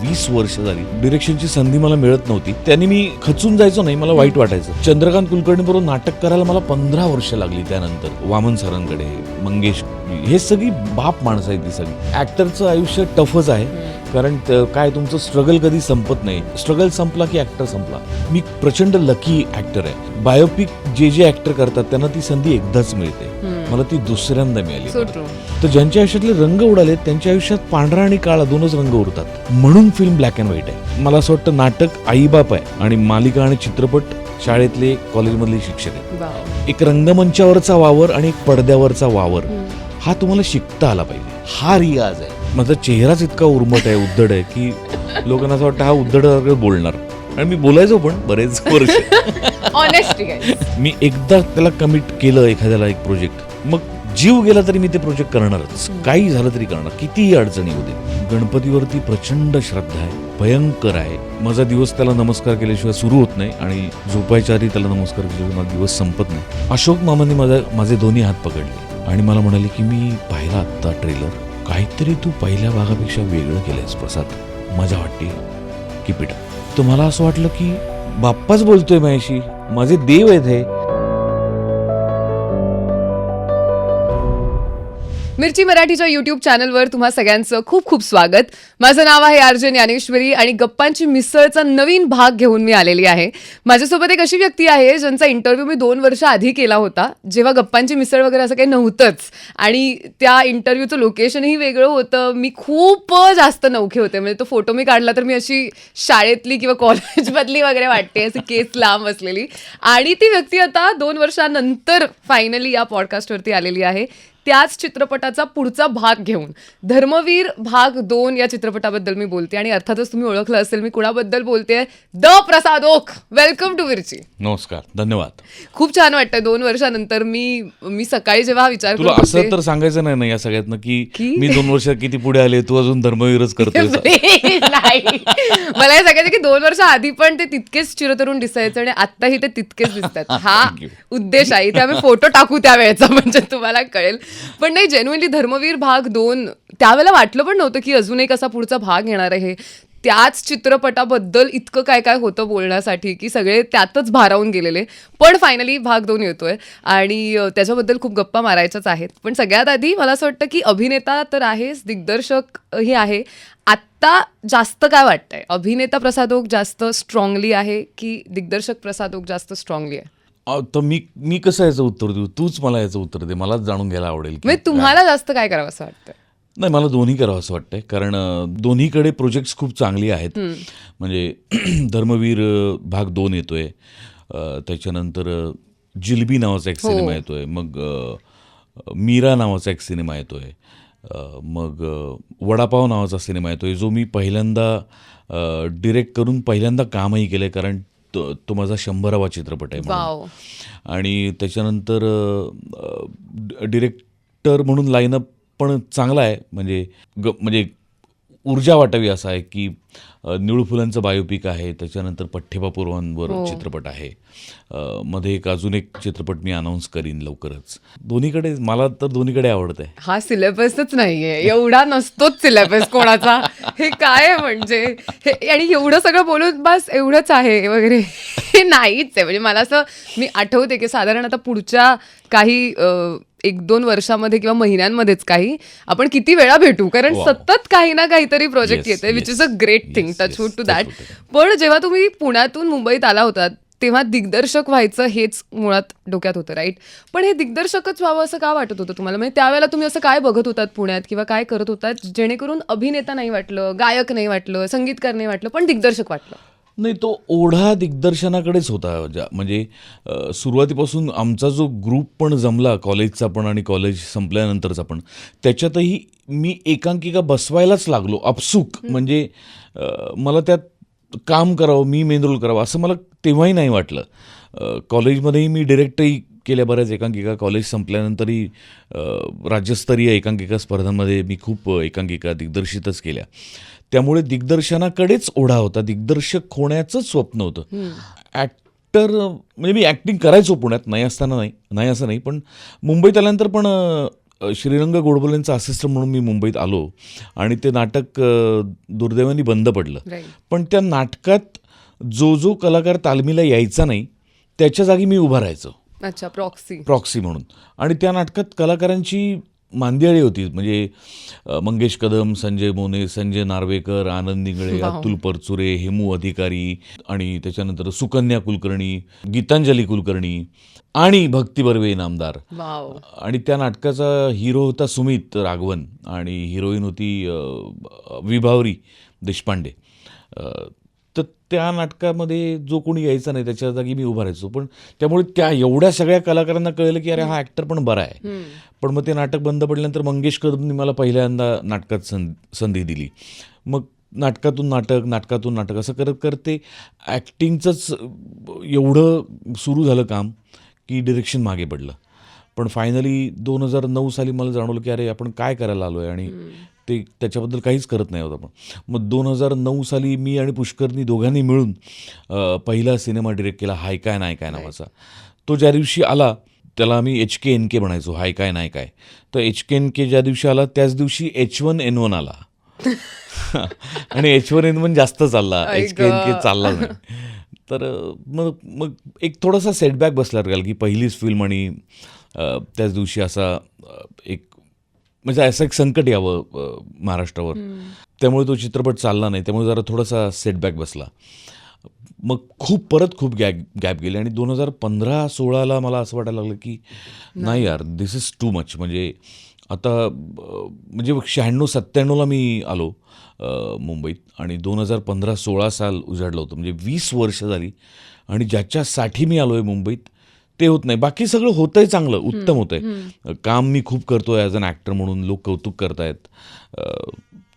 20 वर्ष झाली डिरेक्शनची संधी मला मिळत नव्हती. त्यांनी मी खचून जायचो नाही, मला वाईट वाटायचं. चंद्रकांत कुलकर्णी बरोबर नाटक करायला मला 15 वर्ष लागली. त्यानंतर वामन सरांकडे, मंगेश, हे सगळी बाप माणसं आहेत. ती सगळी ऍक्टरचं आयुष्य टफच आहे, कारण काय तुमचं स्ट्रगल कधी संपत नाही. स्ट्रगल संपला की ऍक्टर संपला. मी प्रचंड लकी ऍक्टर आहे. बायोपिक जे ऍक्टर करतात त्यांना ती संधी एकदाच मिळते, मला ती दुसऱ्यांदा मिळाली. तर ज्यांच्या आयुष्यातले रंग उडाले त्यांच्या आयुष्यात पांढरा आणि काळा दोनच रंग उरतात. म्हणून फिल्म ब्लॅक अँड व्हाईट आहे. मला असं वाटतं नाटक आईबाप आहे आणि मालिका आणि चित्रपट शाळेतले, कॉलेजमधले शिक्षक आहेत. एक रंगमंचावरचा वावर आणि एक पडद्यावरचा वावर हा तुम्हाला शिकता आला पाहिजे. हा रियाज आहे. माझा चेहराच इतका उर्मट आहे, उद्धड आहे, की लोकांना असं वाटतं हा उद्धड बोलणार. आणि मी बोलायचो पण बरेच वर्ष. मी एकदा त्याला कमिट केलं एखाद्याला एक प्रोजेक्ट, मग जीव गेला तरी मी ते प्रोजेक्ट करणारच. काही झालं तरी करणार, कितीही अडचणी होते. गणपतीवरती प्रचंड श्रद्धा आहे, भयंकर आहे. माझा दिवस त्याला नमस्कार केल्याशिवाय सुरू होत नाही आणि झोपायच्या आधी त्याला नमस्कार केल्याशिवाय माझा दिवस संपत नाही. अशोक मामांनी माझे दोन्ही हात पकडले आणि मला म्हणाले की मी पाहिला आत्ता ट्रेलर, काहीतरी तू पहिल्या भागापेक्षा वेगळं केलंयस प्रसाद, मजा वाटते, कीप इट अप. तर मला असं वाटलं की बाप्पाच बोलतोय माझ्याशी, माझे देव आहेत हे. मिरची मराठीच्या युट्यूब चॅनलवर तुम्हा सगळ्यांचं खूप खूप स्वागत. माझं नाव आहे आरजे ज्ञानेश्वरी आणि गप्पांची मिसळचा नवीन भाग घेऊन मी आलेली आहे. माझ्यासोबत एक अशी व्यक्ती आहे ज्यांचा इंटरव्ह्यू मी 2 वर्ष आधी केला होता, जेव्हा गप्पांची मिसळ वगैरे असं काही नव्हतंच आणि त्या इंटरव्ह्यूचं लोकेशनही वेगळं होतं. मी खूप जास्त नवखे होते, म्हणजे तो फोटो मी काढला तर मी अशी शाळेतली किंवा कॉलेजमधली वगैरे वाटते, अशी केस लांब असलेली. आणि ती व्यक्ती आता 2 वर्षानंतर फायनली या पॉडकास्टवरती आलेली आहे. त्याच चित्रपटाचा पुढचा भाग घेऊन धर्मवीर भाग 2 या चित्रपटाबद्दल मी बोलते. आणि अर्थातच तुम्ही ओळखलं असेल मी कुणाबद्दल बोलते, the Prasad Oak. Welcome to Mirchi. नमस्कार, धन्यवाद. खूप छान वाटतंय 2 वर्षानंतर मी सकाळी जेव्हा विचार तुला असं तर सांगायचं नाही ना या सगळ्यातनं की मी 2 वर्ष किती पुढे आले, तू अजून धर्मवीरच करतोय. नाही, मला हे सांगायचं की 2 वर्ष आधी पण ते तितकेच चिरतरुण दिसायचं आणि आत्ताही ते तितकेच दिसतात. हा उद्देश आहे. ते आम्ही फोटो टाकू त्यावेळेचा, म्हणजे तुम्हाला कळेल. पण नाही, जेन्युइनली धर्मवीर भाग 2 त्यावेळेला वाटलं पण नव्हतं की अजून एक असा पुढचा भाग येणार आहे. त्याच चित्रपटाबद्दल इतकं काय काय होतं बोलण्यासाठी की सगळे त्यातच भारावून गेलेले. पण फायनली भाग 2 येतोय आणि त्याच्याबद्दल खूप गप्पा मारायच्याच आहेत. पण सगळ्यात आधी मला असं वाटतं की अभिनेता तर आहेच, दिग्दर्शक ही आहे. आत्ता जास्त काय वाटतंय, अभिनेता प्रसाद ओक जास्त स्ट्रॉंगली आहे की दिग्दर्शक प्रसाद ओक जास्त स्ट्रॉंगली आहे? तर मी कसं याचं उत्तर देऊ, तूच मला याचं उत्तर दे, मलाच जाणून घ्यायला आवडेल. म्हणजे तुम्हाला जास्त काय करावं असं वाटतं? नाही, मला दोन्ही करावं असं वाटतंय, कारण दोन्हीकडे प्रोजेक्ट्स खूप चांगली आहेत. म्हणजे धर्मवीर भाग 2 येतोय, त्याच्यानंतर जिलबी नावाचा एक सिनेमा येतोय, मग मीरा नावाचा एक सिनेमा येतोय, मग वडापाव नावाचा सिनेमा येतोय, जो मी पहिल्यांदा डिरेक्ट करून पहिल्यांदा कामही केलंय, कारण तो माझा 100वा चित्रपट आहे म्हणून. आणि त्याच्यानंतर डिरेक्टर म्हणून लाईनअप पण चांगला आहे, म्हणजे ऊर्जा वाटावी असा आहे की निळू फुलांचं बायोपिक आहे, त्याच्यानंतर पठ्ठेबापूर्वांवर चित्रपट आहे, मध्ये अजून एक चित्रपट मी अनाऊन्स करीन लवकरच. दोन्हीकडे मला तर दोन्हीकडे आवडत आहे. हा सिलेबसच नाहीये, एवढा नसतोच सिलेबस कोणाचा. हे काय म्हणजे आणि एवढं सगळं बोलून बस एवढंच आहे वगैरे हे नाहीच आहे. म्हणजे मला असं मी आठवते की साधारण आता पुढच्या काही 1-2 वर्षामध्ये किंवा महिन्यांमध्येच काही आपण किती वेळा भेटू, कारण सतत काही ना काहीतरी प्रोजेक्ट येते, which is a great thing, touch wood to that. पण जेव्हा तुम्ही पुण्यातून मुंबईत आला होता तेव्हा दिग्दर्शक व्हायचं हेच मुळात डोक्यात होतं, राईट? पण हे दिग्दर्शकच व्हावं असं का वाटत होतं तुम्हाला? म्हणजे त्यावेळेला तुम्ही असं काय बघत होतात पुण्यात किंवा काय करत होतात जेणेकरून अभिनेता नाही वाटलं, गायक नाही वाटलं, संगीतकार नाही वाटलं, पण दिग्दर्शक वाटलं? नाही, तो ओढा दिग्दर्शनाकडेच होता. म्हणजे सुरुवातीपासून आमचा जो ग्रुप पण जमला, कॉलेजचा पण आणि कॉलेज संपल्यानंतरचा पण, त्याच्यातही मी एकांकिका बसवायलाच लागलो आपसूक. म्हणजे मला त्यात काम करावं, मी मेंदूल करावं असं मला तेव्हाही नाही वाटलं. कॉलेजमध्येही मी डिरेक्टही केल्या बऱ्याच एकांकिका. कॉलेज संपल्यानंतरही राज्यस्तरीय एकांकिका स्पर्धांमध्ये मी खूप एकांकिका दिग्दर्शितच केल्या. त्यामुळे दिग्दर्शनाकडेच ओढा होता, दिग्दर्शक होण्याचंच स्वप्न होतं. ॲक्टर म्हणजे मी ॲक्टिंग करायचो पुण्यात, नाही असताना नाही असं नाही, पण मुंबईत आल्यानंतर पण श्रीरंग गोडबोलेंचा असिस्टंट म्हणून मी मुंबईत आलो आणि ते नाटक दुर्दैवाने बंद पडलं. राईट. पण त्या नाटकात जो कलाकार तालमीला यायचा नाही त्याच्या जागी मी उभा राहायचो अच्छा, प्रॉक्सी म्हणून. आणि त्या नाटकात कलाकारांची मांदियाळी होती, म्हणजे मंगेश कदम, संजय मोने, संजय नार्वेकर, आनंद इंगळे, वाव. अतुल परचुरे, हेमू अधिकारी आणि त्याच्यानंतर सुकन्या कुलकर्णी, गीतांजली कुलकर्णी आणि भक्ती बर्वे इनामदार. वाव. आणि त्या नाटकाचा हिरो होता सुमित राघवन आणि हिरोईन होती विभावरी देशपांडे. तर त्या नाटकामध्ये जो कोणी यायचा नाही त्याच्या जागी मी उभा राहायचो. पण त्यामुळे त्या एवढ्या सगळ्या कलाकारांना कळलं की अरे हा ॲक्टर पण बरा आहे. पण मग ते नाटक बंद पडल्यानंतर मंगेश कदमनी मला पहिल्यांदा नाटकात संधी दिली. मग नाटकातून नाटक असं करत करते ॲक्टिंगचंच एवढं सुरू झालं काम की डिरेक्शन मागे पडलं. पण फायनली 2009 साली मला जाणवलं की अरे आपण काय करायला आलो आहे आणि ते त्याच्याबद्दल काहीच करत नाही होत आपण. मग 2009 साली मी आणि पुष्करनी दोघांनी मिळून पहिला सिनेमा डिरेक्ट केला, हाय काय नाही काय नावाचा. तो ज्या दिवशी आला त्याला आम्ही HKNK म्हणायचो, हाय काय नाही काय. तर HKNK ज्या दिवशी आला त्याच दिवशी H1N1 आला आणि H1N1 जास्त चालला, आई HKNK गं. चालला नाही. तर मग एक थोडासा सेटबॅक बसला कारण की पहिलीच फिल्म आणि त्याच दिवशी असा एक म्हणजे असं एक संकट यावं महाराष्ट्रावर. त्यामुळे तो चित्रपट चालला नाही, त्यामुळे जरा थोडासा सेटबॅक बसला. मग खूप गॅप गेले आणि 2015-16ला मला असं वाटायला लागलं की नाही यार, दिस इज टू मच. म्हणजे आता म्हणजे 96-97ला मी आलो मुंबईत आणि 2015-16 साल उजाडलं होतं, म्हणजे 20 वर्ष झाली. आणि ज्याच्यासाठी मी आलो आहे मुंबईत ते होत नाही. बाकी सगळं होतं आहे, चांगलं उत्तम होतं आहे, काम मी खूप करतो आहे ॲज अन ॲक्टर म्हणून, लोक कौतुक करतायत,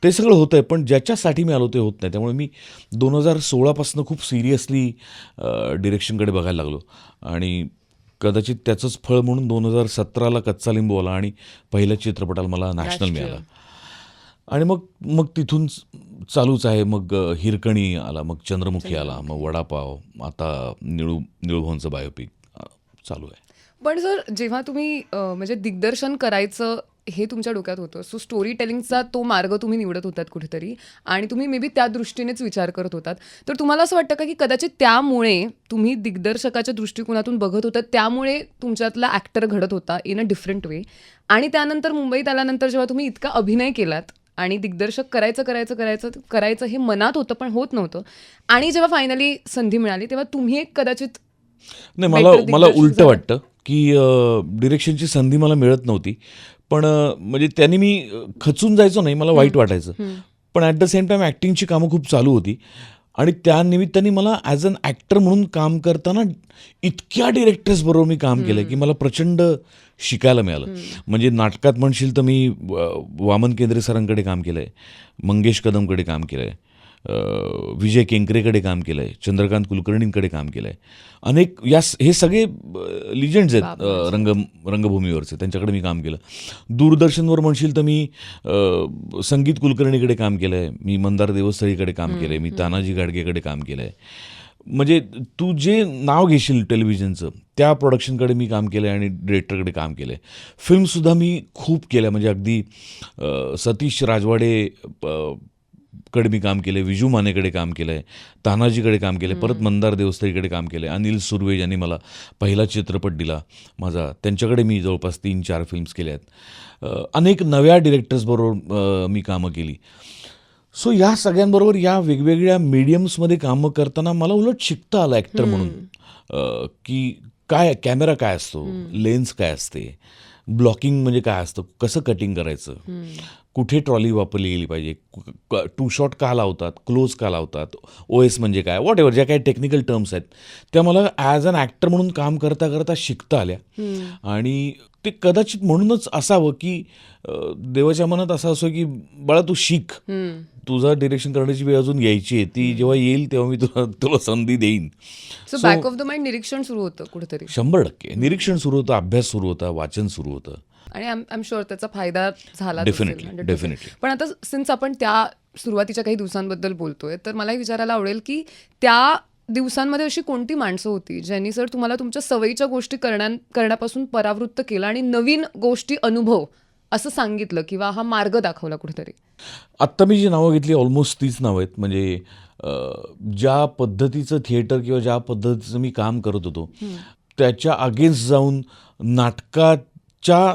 ते सगळं होतं आहे. पण ज्याच्यासाठी मी आलो ते होत नाही. त्यामुळे मी 2016पासून खूप सिरियसली डिरेक्शनकडे बघायला लागलो आणि कदाचित त्याचंच फळ म्हणून 2017ला कच्चा लिंबू आला आणि पहिल्या चित्रपटाला मला नॅशनल मिळाला. आणि मग तिथून चालूच आहे. मग हिरकणी आला, मग चंद्रमुखी आला, मग वडापाव, आता निळूभाऊंचं बायोपिक चालू आहे. पण सर, जेव्हा तुम्ही म्हणजे दिग्दर्शन करायचं हे तुमच्या डोक्यात होतं, सो स्टोरी टेलिंगचा तो मार्ग तुम्ही निवडत होतात कुठेतरी आणि तुम्ही मे बी त्या दृष्टीनेच विचार करत होतात, तर तुम्हाला असं वाटतं का की कदाचित त्यामुळे तुम्ही दिग्दर्शकाच्या दृष्टिकोनातून बघत होतात, त्यामुळे तुमच्यातला ॲक्टर घडत होता इन अ डिफरंट वे, आणि त्यानंतर मुंबईत आल्यानंतर जेव्हा तुम्ही इतका अभिनय केलात आणि दिग्दर्शक करायचं हे मनात होतं पण होत नव्हतं, आणि जेव्हा फायनली संधी मिळाली तेव्हा तुम्ही एक कदाचित नाही, better मला दिग्दर्शक उलटं झाला. वाटतं की डिरेक्शनची संधी मला मिळत नव्हती. पण म्हणजे त्यांनी मी खचून जायचो नाही, मला वाईट वाटायचं. पण ॲट द सेम टाईम ॲक्टिंगची कामं खूप चालू होती आणि त्या निमित्ताने मला ॲज अन ॲक्टर म्हणून काम करताना इतक्या डिरेक्टर्सबरोबर मी काम केलं की मला प्रचंड शिकायला मिळालं. म्हणजे नाटकात म्हणशील तर मी वामन केंद्रे सरांकडे काम केलं आहे, मंगेश कदमकडे काम केलं आहे, विजय केंकरेकडे काम केलं आहे, चंद्रकांत कुलकर्णींकडे काम केलं आहे. अनेक हे सगळे लिजंड्स आहेत रंगभूमीवरचे, त्यांच्याकडे मी काम केलं. दूरदर्शनवर म्हणशील तर मी संगीत कुलकर्णीकडे काम केलं आहे, मी मंदार देवस्थळीकडे काम केलं आहे, मी तानाजी गाडगेकडे काम केलं आहे. म्हणजे तू जे नाव घेशील टेलिव्हिजनचं त्या प्रोडक्शनकडे मी काम केलं आहे आणि डिरेक्टरकडे काम केलं आहे. फिल्मसुद्धा मी खूप केल्या, म्हणजे अगदी सतीश राजवाडे कडे मी काम केलं आहे, विजू मानेकडे काम केलं आहे, तानाजीकडे काम केलं आहे, परत मंदार देवस्थळीकडे काम केलं आहे, अनिल सुर्वे यांनी मला पहिला चित्रपट दिला माझा, त्यांच्याकडे मी जवळपास 3-4 फिल्म्स केल्या आहेत. अनेक नव्या डिरेक्टर्सबरोबर मी कामं केली. सो या सगळ्यांबरोबर या वेगवेगळ्या मीडियम्समध्ये कामं करताना मला उलट शिकता आलं ॲक्टर म्हणून की काय कॅमेरा काय असतो, लेन्स काय असते, ब्लॉकिंग म्हणजे काय असतं, कसं कटिंग करायचं, कुठे ट्रॉली वापरली गेली पाहिजे, टू शॉट का लावतात, क्लोज का लावतात, OS म्हणजे काय, वॉट एव्हर ज्या काही टेक्निकल टर्म्स आहेत त्या मला ॲज अन ॲक्टर म्हणून काम करता करता शिकता आल्या. आणि ते कदाचित म्हणूनच असावं की देवाच्या मनात असं असं की बाळा तू शिक, तुझा डिरेक्शन करण्याची वेळ अजून यायची आहे, ती जेव्हा येईल तेव्हा मी तुला संधी देईन. So back of the mind निरीक्षण सुरू होतं कुठेतरी. 100% निरीक्षण सुरू होतं, अभ्यास सुरू होता, वाचन सुरू होतं. आणि आय एम शुअर त्याचा फायदा झाला. डेफिनेटली. पण आता सिन्स आपण त्या सुरुवातीच्या काही दिवसांबद्दल बोलतोय, तर मलाही विचारायला आवडेल की त्या दिवसांमध्ये अशी कोणती माणसं होती ज्यांनी सर तुम्हाला तुमच्या सवयीच्या गोष्टी करण्यापासून परावृत्त केलं आणि नवीन गोष्टी अनुभव असं सांगितलं किंवा हा मार्ग दाखवला कुठेतरी? आत्ता मी जी नावं घेतली ऑलमोस्ट तीच नावं आहेत. म्हणजे ज्या पद्धतीचं थिएटर किंवा ज्या पद्धतीचं मी काम करत होतो त्याच्या अगेन्स्ट जाऊन नाटकाच्या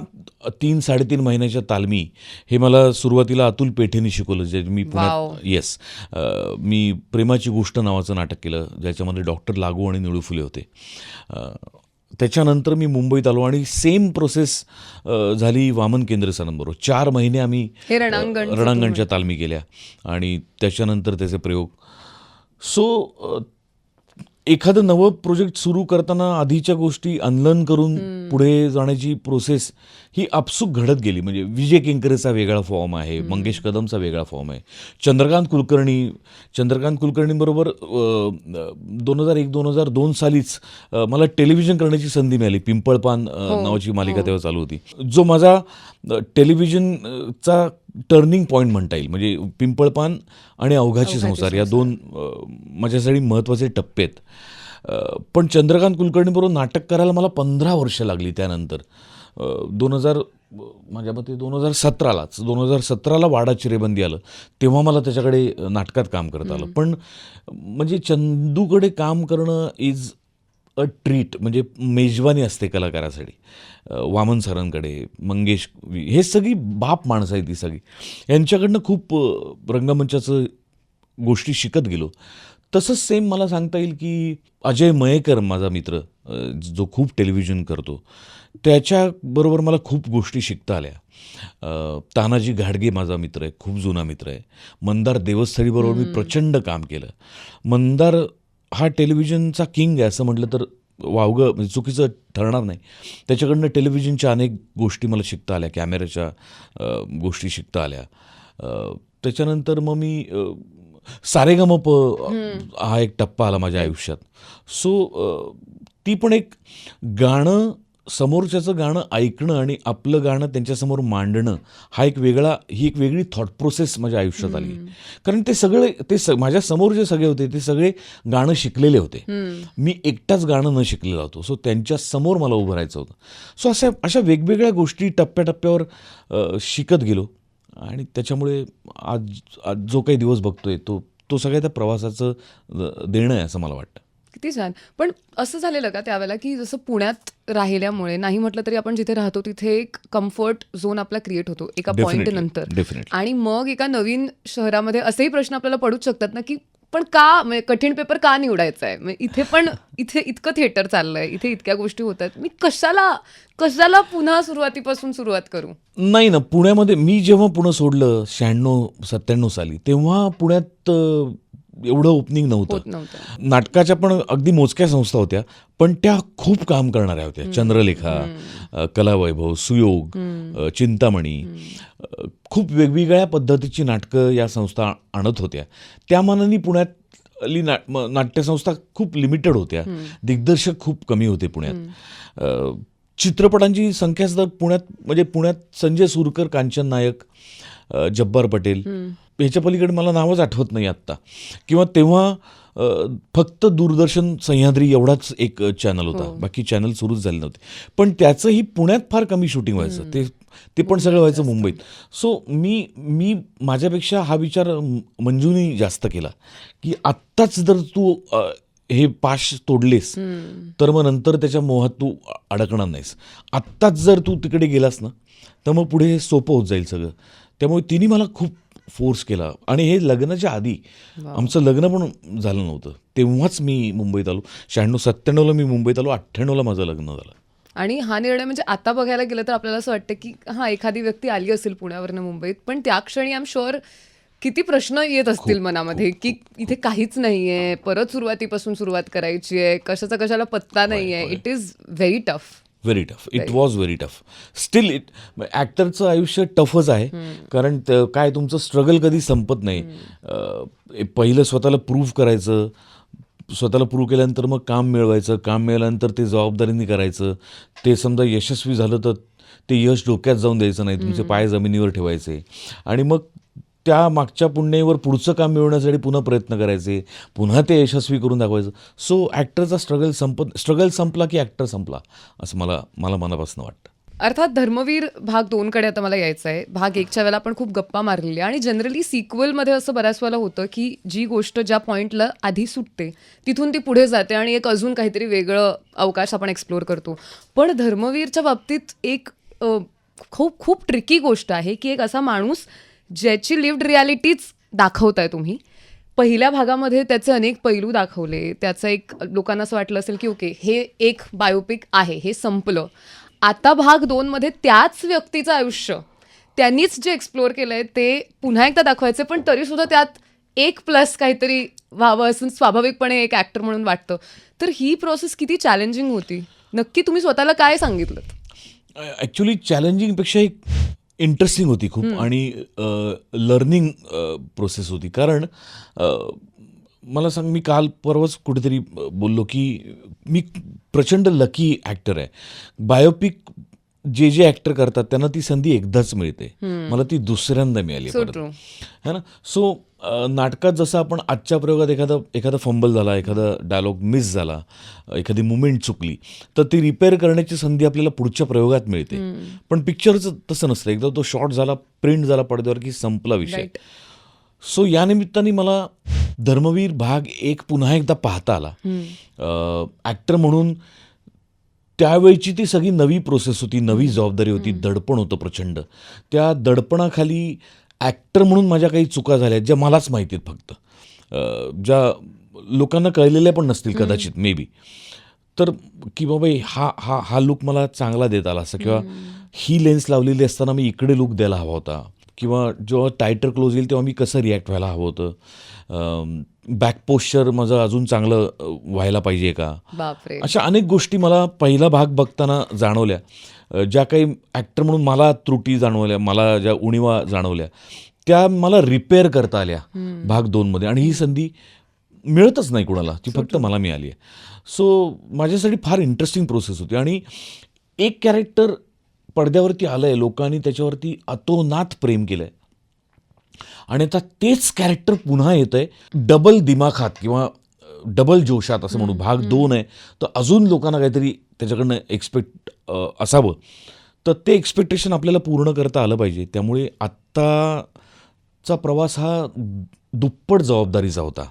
3-3.5 महिन्याच्या तालमी हे मला सुरुवातीला अतुल पेठेने शिकवलं. जे मी वाव. येस, मी प्रेमाची गोष्ट नावाचं नाटक केलं ज्याच्यामध्ये डॉक्टर लागू आणि निळू फुले होते. त्याच्यानंतर मी मुंबईत आलो आणि सेम प्रोसेस झाली वामन केंद्रे सरांबरोबर. 4 महिने आम्ही हे रणांगण रणांगणच्या तालमी केल्या आणि त्याच्यानंतर त्याचे प्रयोग. सो एखादं नवं प्रोजेक्ट सुरू करताना आधीच्या गोष्टी अनलर्न करून पुढे जाण्याची प्रोसेस ही आपसूक घडत गेली. म्हणजे विजय केंकरेचा वेगळा फॉर्म आहे, मंगेश कदमचा वेगळा फॉर्म आहे, चंद्रकांत कुलकर्णीबरोबर 2001-2002 सालीच मला टेलिव्हिजन करण्याची संधी मिळाली. पिंपळपान नावाची मालिका तेव्हा चालू होती, जो माझा टेलिव्हिजनचा टर्निंग पॉईंट म्हणता येईल. म्हणजे पिंपळपान आणि अवघाची संसार या 2 माझ्यासाठी महत्त्वाचे टप्पे आहेत. पण चंद्रकांत कुलकर्णीबरोबर नाटक करायला मला 15 वर्ष लागली. त्यानंतर माझ्या मते 2017ला वाडा चिरेबंदी आलं, तेव्हा मला त्याच्याकडे नाटकात काम करता आलं. पण म्हणजे चंदूकडे काम करणं इज अ ट्रीट, म्हणजे मेजवानी असते कलाकारासाठी. वामन सरांकडे, मंगेश, हे सगळी बाप माणसं आहे ती सगळी. यांच्याकडनं खूप रंगमंचाचं गोष्टी शिकत गेलो. तसंच सेम मला सांगता येईल की अजय मयेकर माझा मित्र, जो खूप टेलिव्हिजन करतो, त्याच्याबरोबर मला खूप गोष्टी शिकता आल्या. तानाजी घाडगे माझा मित्र आहे, खूप जुना मित्र आहे. मंदार देवस्थळीबरोबर मी प्रचंड काम केलं. मंदार हा टेलिव्हिजनचा किंग आहे असं म्हटलं तर वावगं म्हणजे चुकीचं ठरणार नाही. त्याच्याकडनं टेलिव्हिजनच्या अनेक गोष्टी मला शिकता आल्या, कॅमेऱ्याच्या गोष्टी शिकता आल्या. त्याच्यानंतर मग मी सारेगमप हा एक टप्पा आला माझ्या आयुष्यात. सो ती पण एक गाणं, समोरच्याचं गाणं ऐकणं आणि आपलं गाणं त्यांच्यासमोर मांडणं ही एक वेगळी थॉट प्रोसेस माझ्या आयुष्यात आली. कारण माझ्या समोर जे सगळे होते ते सगळे गाणं शिकलेले होते. मी एकटाच गाणं न शिकलेला होतो. सो त्यांच्या समोर मला उभं राहायचं होतं. सो अशा वेगवेगळ्या गोष्टी टप्प्याटप्प्यावर शिकत गेलो आणि त्याच्यामुळे आज जो काही दिवस बघतोय तो सगळ्या त्या प्रवासाचं देणं आहे असं मला वाटतं. किती छान. पण असं झालेलं का त्यावेळेला की जसं पुण्यात राहिल्यामुळे नाही म्हटलं तरी आपण जिथे राहतो तिथे एक कम्फर्ट झोन आपला क्रिएट होतो एका पॉईंट नंतर, डेफिनेटली. आणि मग एका नवीन शहरामध्ये असेही प्रश्न आपल्याला पडूच शकतात ना की पण का, म्हणजे कठीण पेपर का निवडायचा आहे, म्हणजे इथे इतकं थिएटर चाललंय, इथे इतक्या गोष्टी होत आहेत, मी कशाला पुन्हा सुरुवातीपासून सुरुवात करू? नाही ना, पुण्यामध्ये मी जेव्हा पुणे सोडलं 96-97 साली, तेव्हा पुण्यात एवढं ओपनिंग नव्हतं. नाटकाच्या पण अगदी मोजक्या संस्था होत्या, पण त्या खूप काम करणाऱ्या होत्या. चंद्रलेखा, कलावैभव, सुयोग, चिंतामणी, खूप वेगवेगळ्या पद्धतीची नाटकं या संस्था आणत होत्या. त्या मानाने पुण्यातली नाट्यसंस्था खूप लिमिटेड होत्या. दिग्दर्शक खूप कमी होते पुण्यात. चित्रपटांची संख्या सुद्धा पुण्यात संजय सुरकर, कांचन नायक, जब्बार पटेल, ह्याच्या पलीकडे मला नावच आठवत नाही आत्ता. किंवा तेव्हा फक्त दूरदर्शन सह्याद्री एवढाच एक चॅनल होता, बाकी चॅनल सुरूच झाले नव्हते. पण त्याचंही पुण्यात फार कमी शूटिंग व्हायचं, ते पण सगळं व्हायचं मुंबईत. सो मी माझ्यापेक्षा हा विचार मंजूनी जास्त केला की आत्ताच जर तू हे पाश तोडलेस तर मग नंतर त्याच्या मोहात तू अडकणार नाहीस. आत्ताच जर तू तिकडे गेलास ना तर मग पुढे हे सोपं होत जाईल सगळं. त्यामुळे तिने मला खूप फोर्स केला. आणि हे लग्नाच्या आधी, आमचं लग्न पण झालं नव्हतं तेव्हाच मी मुंबईत आलो. 96-97ला मी मुंबईत आलो, 98ला माझं लग्न झालं. आणि हा निर्णय म्हणजे आता बघायला गेलं तर आपल्याला असं वाटतं की हा एखादी व्यक्ती आली असेल पुण्यावरनं मुंबईत, पण त्या क्षणी आय एम शुअर किती प्रश्न येत असतील मनामध्ये की इथे काहीच नाहीये, परत सुरुवातीपासून सुरुवात करायची आहे, कशाला पत्ता नाहीये. It is very tough. Very tough. It was very tough. Still ॲक्टरचं आयुष्य टफच आहे. कारण काय, तुमचं स्ट्रगल कधी संपत नाही. पहिलं स्वतःला प्रूव्ह करायचं, स्वतःला प्रूव्ह केल्यानंतर मग काम मिळवायचं, काम मिळाल्यानंतर ते जबाबदारीने करायचं. ते समजा यशस्वी झालं तर ते यश डोक्यात जाऊन द्यायचं नाही, तुमचे पाय जमिनीवर ठेवायचे आणि मग त्या मागच्या पुण्यावर पुढचं काम मिळवण्यासाठी पुन्हा प्रयत्न करायचे, पुन्हा ते यशस्वी करून दाखवायचं. सो ॲक्टरचा स्ट्रगल संपला की ॲक्टर संपला असं मला मनापासून वाटतं. अर्थात धर्मवीर भाग 2 कडे आता मला यायचं आहे. भाग 1च्या वेळेला आपण खूप गप्पा मारलेल्या आणि जनरली सिक्वलमध्ये असं बऱ्याच वेळेला होतं की जी गोष्ट ज्या पॉईंटला आधी सुटते तिथून ती पुढे जाते आणि एक अजून काहीतरी वेगळं अवकाश आपण एक्सप्लोर करतो. पण धर्मवीरच्या बाबतीत एक खूप खूप ट्रिकी गोष्ट आहे की एक असा माणूस ज्याची लिव्ड रियालिटीच दाखवताय तुम्ही. पहिल्या भागामध्ये त्याचे अनेक पैलू दाखवले. त्याचं एक लोकांना असं वाटलं असेल की ओके हे एक बायोपिक आहे, हे संपलं. आता भाग 2 मध्ये त्याच व्यक्तीचं आयुष्य त्यांनीच जे एक्सप्लोअर केलंय ते पुन्हा एकदा दाखवायचं, पण तरीसुद्धा त्यात एक प्लस काहीतरी व्हावं असं स्वाभाविकपणे एक ॲक्टर म्हणून वाटतं. तर ही प्रोसेस किती चॅलेंजिंग होती? नक्की तुम्ही स्वतःला काय सांगितलं? ॲक्च्युली चॅलेंजिंगपेक्षा एक इंटरेस्टिंग होती खूप आणि लर्निंग प्रोसेस होती. कारण मला सांग, मी काल परवाच कुठेतरी बोललो की मी प्रचंड लकी ॲक्टर आहे. बायोपिक जे ॲक्टर करतात त्यांना ती संधी एकदाच मिळते, मला ती दुसऱ्यांदा मिळाली So परत, true. है ना. सो नाटकात जसं आपण आजच्या प्रयोगात एखादा फंबल झाला, एखादा डायलॉग मिस झाला, एखादी मुमेंट चुकली तर ती रिपेअर करण्याची संधी आपल्याला पुढच्या प्रयोगात मिळते. पण पिक्चरचं तसं नसतं. एकदा तो शॉट झाला, प्रिंट झाला पडद्यावर की संपला विषय. राईट. सो या निमित्ताने मला धर्मवीर भाग 1 पुन्हा एकदा पाहता आला. ॲक्टर म्हणून त्यावेळची ती सगळी नवी प्रोसेस होती, नवी जबाबदारी होती, दडपण होतं प्रचंड. त्या दडपणाखाली ॲक्टर म्हणून माझ्या काही चुका झाल्या ज्या मलाच माहिती आहेत फक्त, ज्या लोकांना कळलेल्या पण नसतील कदाचित, मे बी. तर की बाबा हा लुक मला चांगला देता आला असं, किंवा ही लेन्स लावलेली असताना मी इकडे लुक द्यायला हवा होता, किंवा जेव्हा टायटर क्लोज येईल तेव्हा मी कसं रिॲक्ट व्हायला हवं होतं, बॅक पोश्चर माझं अजून चांगलं व्हायला पाहिजे का. बापरे. अशा अनेक गोष्टी मला पहिला भाग बघताना जाणवल्या, ज्या काही ॲक्टर म्हणून मला त्रुटी जाणवल्या, मला ज्या उणिवा जाणवल्या, त्या मला रिपेअर करता आल्या भाग 2मध्ये. आणि ही संधी मिळतच नाही कुणाला, ती फक्त मला मिळाली आहे. सो माझ्यासाठी फार इंटरेस्टिंग प्रोसेस होती. आणि एक कॅरेक्टर पडद्यावरती आलं आहे, लोकांनी त्याच्यावरती अतोनात प्रेम केलं आहे, आणि आता तेच कॅरेक्टर पुन्हा येतं आहे डबल दिमाखात किंवा डबल जोशात असं म्हणू. भाग 2 आहे तर अजून लोकांना काहीतरी त्याच्याकडनं एक्सपेक्ट असावं, तर ते एक्सपेक्टेशन आपल्याला पूर्ण करता आलं पाहिजे. त्यामुळे आत्ताचा प्रवास हा दुप्पट जबाबदारीचा होता,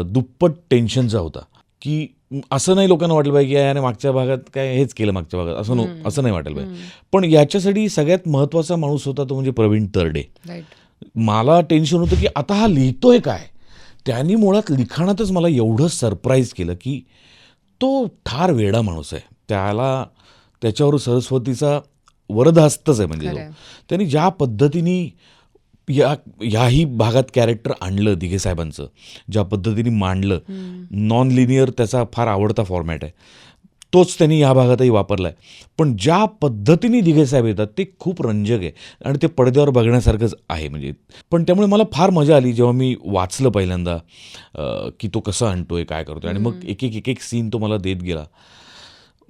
दुप्पट टेन्शनचा होता. की असं नाही लोकांना वाटलं पाहिजे की याने मागच्या भागात काय हेच केलं, मागच्या भागात असं नाही वाटायला पाहिजे. पण याच्यासाठी सगळ्यात महत्त्वाचा माणूस होता तो म्हणजे प्रवीण तरडे. राईट. मला टेन्शन होतं की आता हा लिहितोय काय. त्यांनी मुळात लिखाणातच मला एवढं सरप्राईज केलं की तो फार वेडा माणूस आहे. त्याच्यावर सरस्वतीचा वरदहस्तच आहे. म्हणजे खरंय. त्यांनी ज्या पद्धतीने याही भागात कॅरेक्टर आणलं, दिघे साहेबांचं ज्या पद्धतीने मांडलं, नॉन लिनियर त्याचा फार आवडता फॉर्मॅट आहे, तोच त्यांनी या भागातही वापरला आहे. पण ज्या पद्धतीने दिघे साहेब येतात ते खूप रंजक आहे आणि ते पडद्यावर बघण्यासारखंच आहे. म्हणजे पण त्यामुळे मला फार मजा आली जेव्हा मी वाचलं पहिल्यांदा की तो कसं आणतोय, काय करतोय, आणि मग एक एक सीन तो मला देत गेला.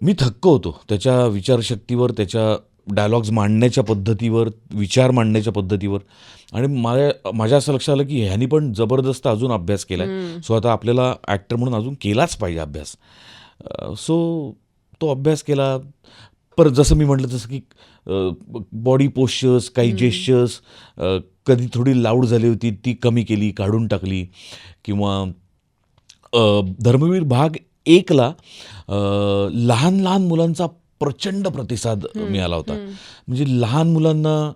मी थक्क होतो त्याच्या विचारशक्तीवर, त्याच्या डायलॉग्स मांडण्याच्या पद्धतीवर, विचार मांडण्याच्या पद्धतीवर. आणि माझ्या असं लक्षात आलं की ह्यांनी पण जबरदस्त अजून अभ्यास केला आहे. सो आता आपल्याला ॲक्टर म्हणून अजून केलाच पाहिजे अभ्यास. सो तो अभ्यास केला. परत जसं मी म्हटलं तसं की बॉडी पोश्चर्स, काही जेस्चर्स कधी थोडी लाऊड झाली होती ती कमी केली, काढून टाकली. किंवा धर्मवीर भाग 1ला लहान लहान मुलांचा प्रचंड प्रतिसाद मिळाला होता. म्हणजे लहान मुलांना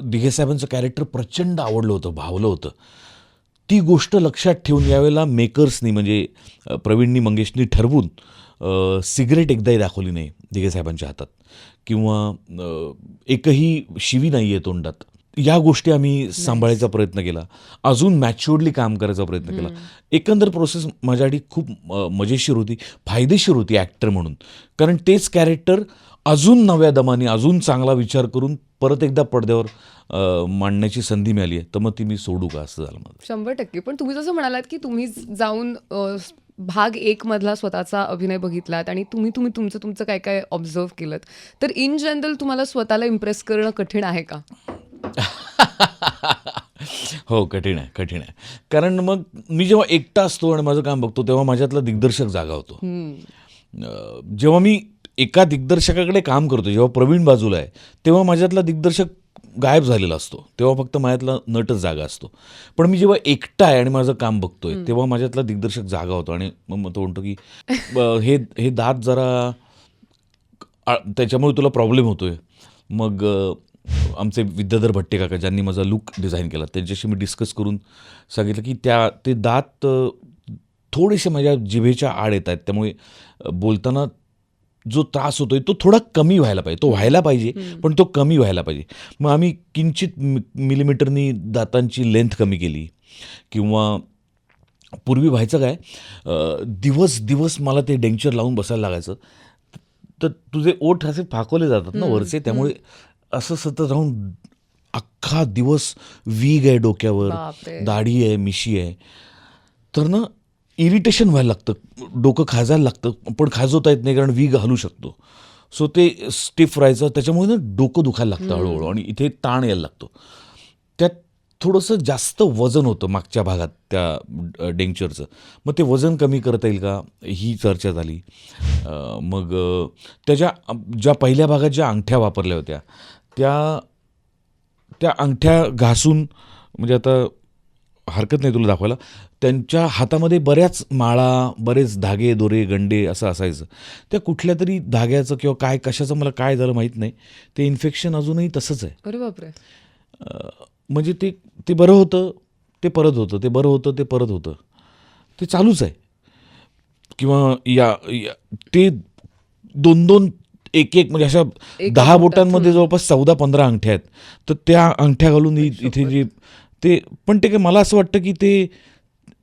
दिघे साहेबांचं कॅरेक्टर प्रचंड आवडलं होतं, भावलं होतं. ती गोष्ट लक्षात ठेवून यावेळेला मेकर्सनी म्हणजे प्रवीणनी, मंगेशनी ठरवून सिगरेट एकदाही दाखवली नाही दिघे साहेबांच्या हातात, किंवा एकही शिवी नाही आहे तोंडात. या गोष्टी आम्ही सांभाळायचा प्रयत्न केला, अजून मॅच्युअर्डली काम करायचा प्रयत्न केला. एकंदर प्रोसेस माझ्यासाठी खूप मजेशीर होती, फायदेशीर होती ॲक्टर म्हणून. कारण तेच कॅरेक्टर अजून नव्या दमाने, अजून चांगला विचार करून परत एकदा पडद्यावर मांडण्याची संधी मिळाली आहे, तर मग ती मी सोडू का, असं झालं मला. 100%. पण तुम्ही जसं म्हणालात की तुम्ही जाऊन भाग 1 मधला स्वतःचा अभिनय बघितलात आणि तुम्ही तुमचं काय काय ऑब्झर्व केलं, तर इन जनरल तुम्हाला स्वतःला इम्प्रेस करणं कठीण आहे का? हो, कठीण आहे. कारण मग मी जेव्हा एकटा असतो आणि माझं काम बघतो तेव्हा माझ्यातला दिग्दर्शक जागा होतो. जेव्हा मी एका दिग्दर्शकाकडे काम करतो, जेव्हा प्रवीण बाजूला आहे तेव्हा माझ्यातला दिग्दर्शक गायब झालेला असतो, तेव्हा फक्त माझ्यातला नटच जागा असतो. पण मी जेव्हा एकटा आहे आणि माझं काम बघतोय तेव्हा माझ्यातला दिग्दर्शक जागा होतो आणि मग तो म्हणतो की हे दात जरा त्याच्यामुळे तुला प्रॉब्लेम होतोय. मग आमचे विद्याधर भट्टे काका ज्यांनी माझा लुक डिझाईन केला त्यांच्याशी मी डिस्कस करून सांगितलं की ते दात थोडेसे माझ्या जिभेच्या आड येत आहेत, त्यामुळे बोलताना जो त्रास होतोय तो थोडा कमी व्हायला पाहिजे, तो व्हायला पाहिजे पण तो कमी व्हायला पाहिजे. मग आम्ही किंचित मिलीमीटरनी दातांची लेंथ कमी केली. किंवा पूर्वी व्हायचं काय, दिवस मला ते डेंचर लावून बसायला लागायचं, तर तुझे ओठ असे फाकवले जातात ना वरचे, त्यामुळे असं सतत राहून अख्खा दिवस वीग आहे डोक्यावर, बापरे. दाढी आहे, मिशी आहे, तर ना इरिटेशन व्हायला लागतं, डोकं खाजायला लागतं, पण खाजवता येत नाही कारण वीग हलू शकतो. सो ते स्टिफ राहायचं, त्याच्यामुळे ना डोकं दुखायला लागतं हळूहळू आणि इथे ताण यायला लागतो. त्यात थोडंसं जास्त वजन होतं मागच्या भागात त्या डेंचरचं. मग ते वजन कमी करता येईल का ही चर्चा झाली. मग ज्या पहिल्या भागात ज्या अंगठ्या वापरल्या होत्या त्या अंगठ्या घासून, म्हणजे आता हरकत नाही तुला दाखवायला, त्यांच्या हातामध्ये बऱ्याच माळा, बरेच धागे दोरे गंडे असं असायचं. त्या कुठल्या तरी धाग्याचं किंवा कशाचं मला काय झालं माहीत नाही, ते इन्फेक्शन अजूनही तसंच आहे. अरे बापरे. म्हणजे ते बरं होतं, ते परत होतं, ते बरं होतं, ते परत होतं, ते चालूच आहे. किंवा ते 2-2 एक म्हणजे अशा 10 बोटांमध्ये जवळपास 14-15 अंगठ्या आहेत. तर त्या अंगठ्या घालून इथे जे पण ते काय, मला असं वाटतं की ते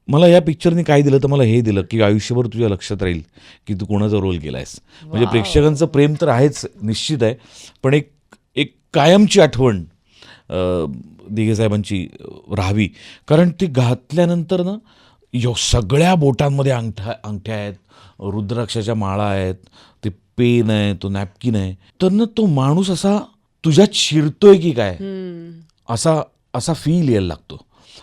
मला या पिक्चरने काय दिलं, तर मला हे दिलं की आयुष्यभर तुझ्या लक्षात राहील की तू कोणाचा रोल केला आहेस. म्हणजे प्रेक्षकांचं प्रेम तर आहेच निश्चित आहे, पण एक कायमची आठवण दिघे साहेबांची राहावी. कारण ती घातल्यानंतर ना सगळ्या बोटांमध्ये अंगठ्या आहेत, रुद्राक्षाच्या माळा आहेत, ते पेन आहे, तो नॅपकिन आहे, तर ना तो माणूस असा तुझ्यात शिरतोय की काय असा फील यायला लागतो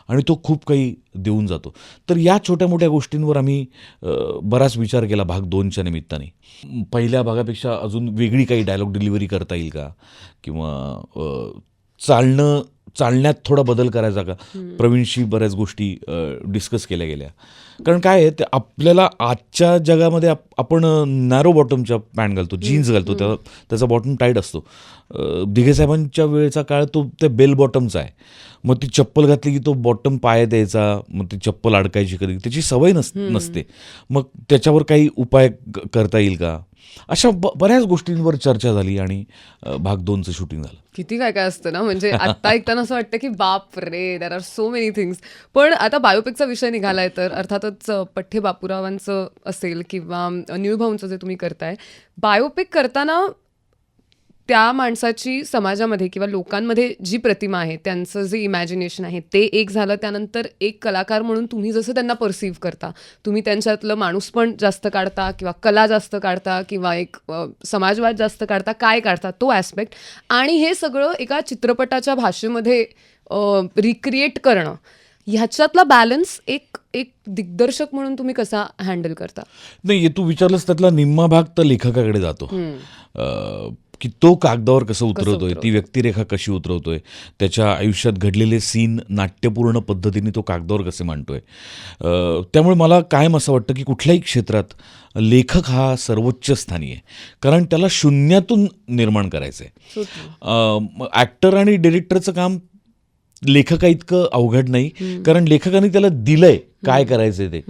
आणि तो खूप काही देऊन जातो. तर या छोट्या मोठ्या गोष्टींवर आम्ही बराच विचार केला भाग 2च्या निमित्ताने. पहिल्या भागापेक्षा अजून वेगळी काही डायलॉग डिलिव्हरी करता येईल का, किंवा चालण्यात थोडा बदल करायचा का. प्रवीणशी बऱ्याच गोष्टी डिस्कस केल्या गेल्या. कारण काय आहे, ते आपल्याला आजच्या जगामध्ये आपण नॅरो बॉटमच्या पॅन्ट घालतो, जीन्स घालतो, त्याचा बॉटम टाईट असतो. दिघे साहेबांच्या वेळेचा काळ तो त्या बेल बॉटमचा आहे. मग ती चप्पल घातली की तो बॉटम पायात यायचा, मग ती चप्पल अडकायची, कधी त्याची सवय नसते. मग त्याच्यावर काही उपाय करता येईल का, अशा बऱ्याच गोष्टींवर चर्चा झाली आणि भाग 2चं शूटिंग झालं. किती काय काय असतं ना, म्हणजे आत्ता ऐकताना असं वाटतं की बाप रे, there are so many things. पण आता बायोपिकचा विषय निघालाय तर अर्थातच पठ्ठे बापूरावांचं असेल किंवा निळूभाऊंचं जे तुम्ही करताय, बायोपिक करताना त्या माणसाची समाजामध्ये किंवा लोकांमध्ये जी प्रतिमा आहे, त्यांचं जे इमॅजिनेशन आहे ते एक झालं. त्यानंतर एक कलाकार म्हणून तुम्ही जसं त्यांना परसिव्ह करता, तुम्ही त्यांच्यातलं माणूस पण जास्त काढता किंवा कला जास्त काढता किंवा एक समाजवाद जास्त काढता, काय काढता तो ॲस्पेक्ट, आणि हे सगळं एका चित्रपटाच्या भाषेमध्ये रिक्रिएट करणं, ह्याच्यातला बॅलन्स एक दिग्दर्शक म्हणून तुम्ही कसा हँडल करता? नाही, तू विचारलंस त्यातला निम्मा भाग तर लेखकाकडे जातो की तो कागदावर कसं उतरवतोय, ती व्यक्तिरेखा कशी उतरवतोय, त्याच्या आयुष्यात घडलेले सीन नाट्यपूर्ण पद्धतीने तो कागदावर कसे मांडतोय. त्यामुळे मला कायम असं वाटतं की कुठल्याही क्षेत्रात लेखक हा सर्वोच्च स्थानी आहे, कारण त्याला शून्यातून निर्माण करायचं आहे. ॲक्टर आणि डिरेक्टरचं काम लेखका इतकं अवघड नाही, कारण लेखकाने त्याला दिलंय काय करायचंय ते.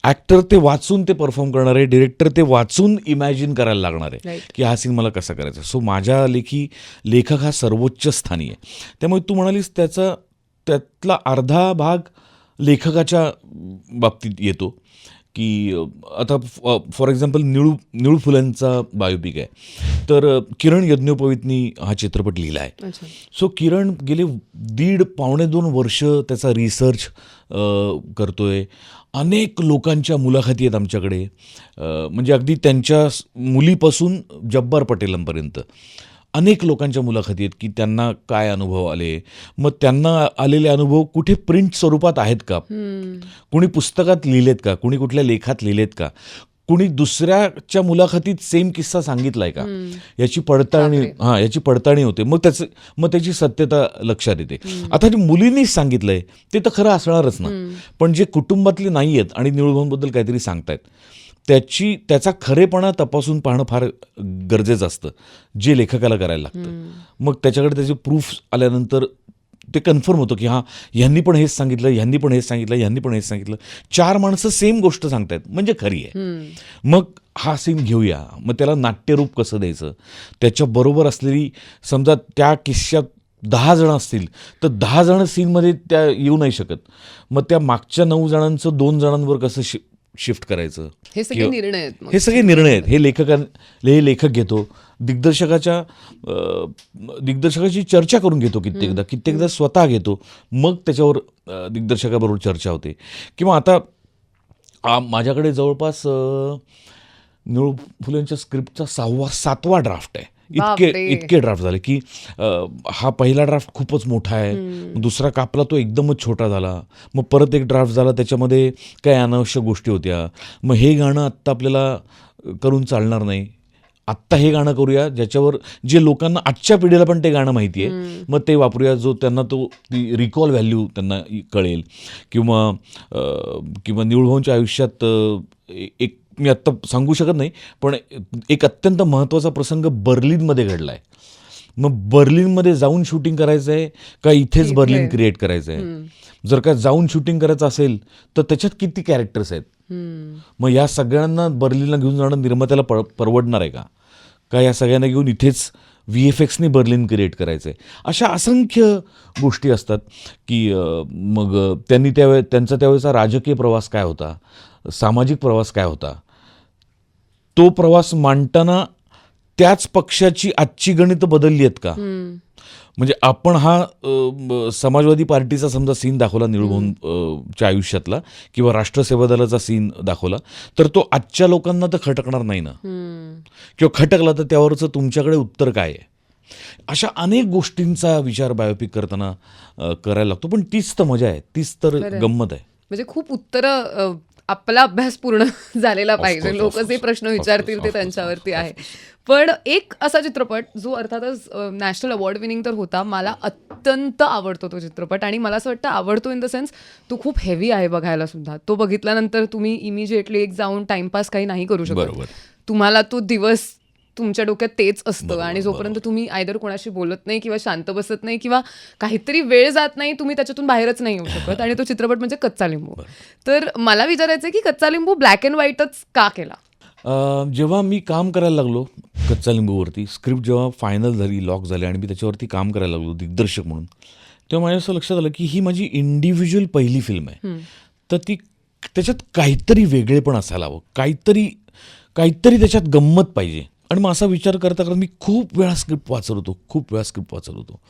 ॲक्टर ते वाचून ते परफॉर्म करणार आहे, डिरेक्टर ते वाचून इमॅजिन करायला लागणार आहे की हा सीन मला कसा करायचा. सो माझ्या लेखक हा सर्वोच्च स्थानी आहे. त्यामुळे तू म्हणालीस त्यातला अर्धा भाग लेखकाच्या बाबतीत येतो की आता फॉर एक्झाम्पल निळू फुलेंचा बायोपिक आहे, तर किरण यज्ञोपवीतनी हा चित्रपट लिहिला आहे. सो किरण गेले 1.5-2 वर्ष त्याचा रिसर्च करतोय. अनेक लोकांच्या मुलाखती आहेत आमच्याकडे, म्हणजे अगदी त्यांच्या मुलीपासून जब्बार पटेलांपर्यंत अनेक लोकांच्या मुलाखती आहेत की त्यांना काय अनुभव आले, मग त्यांना आलेले अनुभव कुठे प्रिंट स्वरूपात आहेत का, कुणी पुस्तकात लिहिलेत का, कुणी कुठल्या लेखात लिहिलेत का, कुणी दुसऱ्याच्या मुलाखतीत सेम किस्सा सांगितलाय का याची पडताळणी होते. मग त्याची सत्यता लक्षात येते. आता जे मुलींनीच सांगितलंय ते तर खरं असणारच ना, पण जे कुटुंबातले नाही आहेत आणि निळूभाऊंबद्दल काहीतरी सांगतायत त्याचा खरेपणा तपासून पाहणं फार गरजेचं असतं, जे लेखकाला करायला लागतं. मग त्याच्याकडे त्याचे प्रूफ आल्यानंतर ते कन्फर्म होतं की हां, ह्यांनी पण हेच सांगितलं, ह्यांनी पण हेच सांगितलं, ह्यांनी पण हेच सांगितलं. 4 माणसं सेम गोष्ट सांगतायत म्हणजे खरी आहे. मग हा सीन घेऊया, मग त्याला नाट्यरूप कसं द्यायचं, त्याच्याबरोबर असलेली समजा त्या किस्स्यात 10 जण असतील तर 10 जण सीनमध्ये त्या येऊ नाही शकत. मग त्या मागच्या 9 जणांचं 2 जणांवर कसं शिफ्ट करायचं, हे सगळे निर्णय आहेत मग. हे सगळे निर्णय आहेत. हे लेखक घेतो. दिग्दर्शकाची चर्चा करून घेतो कित्येकदा स्वतः घेतो. मग त्याच्यावर दिग्दर्शकाबरोबर चर्चा होते. किंवा आता माझ्याकडे जवळपास निळू फुलेंच्या स्क्रिप्टचा 7वा ड्राफ्ट आहे. इतके ड्राफ्ट झाले की हा पहिला ड्राफ्ट खूपच मोठा आहे, दुसरा कापला तो एकदमच छोटा झाला, मग परत एक ड्राफ्ट झाला त्याच्यामध्ये काही अनावश्यक गोष्टी होत्या. मग हे गाणं आत्ता आपल्याला करून चालणार नाही, आत्ता हे गाणं करूया ज्याच्यावर जे लोकांना आजच्या पिढीला पण ते गाणं माहिती आहे, मग ते वापरूया जो त्यांना ती रिकॉल व्हॅल्यू त्यांना कळेल. किंवा निळूभाऊंच्या आयुष्यात एक मी आत्ता सांगू शकत नाही, पण एक अत्यंत महत्त्वाचा प्रसंग बर्लिनमध्ये घडला आहे. मग बर्लिनमध्ये जाऊन शूटिंग करायचं आहे का इथेच बर्लिन क्रिएट करायचं आहे? जर का जाऊन शूटिंग करायचं असेल तर त्याच्यात किती कॅरेक्टर्स आहेत? मग या सगळ्यांना बर्लिनला घेऊन जाणं निर्मात्याला परवडणार आहे का या सगळ्यांना घेऊन इथेच VFXने बर्लिन क्रिएट करायचं आहे? अशा असंख्य गोष्टी असतात की मग त्यांचा त्यावेळेचा राजकीय प्रवास काय होता, सामाजिक प्रवास काय होता, तो प्रवास मांडताना त्याच पक्षाची आजची गणितं बदलली आहेत का? म्हणजे आपण हा समाजवादी पार्टीचा समजा सीन दाखवला निळूभाऊंच्या आयुष्यातला किंवा राष्ट्र सेवा दलाचा सीन दाखवला तर तो आजच्या लोकांना तर खटकणार नाही ना, किंवा खटकला तर त्यावरचं तुमच्याकडे उत्तर काय आहे? अशा अनेक गोष्टींचा विचार बायोपिक करताना करायला लागतो. पण तीच तर मजा आहे, तीच तर गंमत आहे. म्हणजे खूप उत्तरं आपला अभ्यास पूर्ण झालेला पाहिजे. लोक जे प्रश्न विचारतील ते त्यांच्यावरती आहे. पण एक असा चित्रपट जो अर्थातच नॅशनल अवॉर्ड विनिंग तर होता, मला अत्यंत आवडतो तो चित्रपट. आणि मला असं वाटतं आवडतो इन द सेन्स तो खूप हेवी आहे बघायला सुद्धा. तो बघितल्यानंतर तुम्ही इमिजिएटली एक जाऊन टाइमपास काही नाही करू शकत. तुम्हाला तो दिवस तुमच्या डोक्यात तेच असतं. आणि जोपर्यंत तुम्ही आयदर कोणाशी बोलत नाही किंवा शांत बसत नाही किंवा काहीतरी वेळ जात नाही, तुम्ही त्याच्यातून बाहेरच नाही येऊ शकत. आणि तो चित्रपट म्हणजे कच्चा लिंबू. तर मला विचारायचं आहे की कच्चा लिंबू ब्लॅक अँड व्हाईटच का केला? जेव्हा मी काम करायला लागलो कच्चा लिंबूवरती, स्क्रिप्ट जेव्हा फायनल झाली, लॉक झाली आणि मी त्याच्यावरती काम करायला लागलो दिग्दर्शक म्हणून, तेव्हा माझ्या असं लक्षात आलं की ही माझी इंडिव्हिज्युअल पहिली फिल्म आहे. तर त्याच्यात काहीतरी वेगळेपण असायला हवं, काहीतरी त्याच्यात गंमत पाहिजे. आणि मग असा विचार करता करता मी खूप वेळा स्क्रिप्ट वाचत होतो.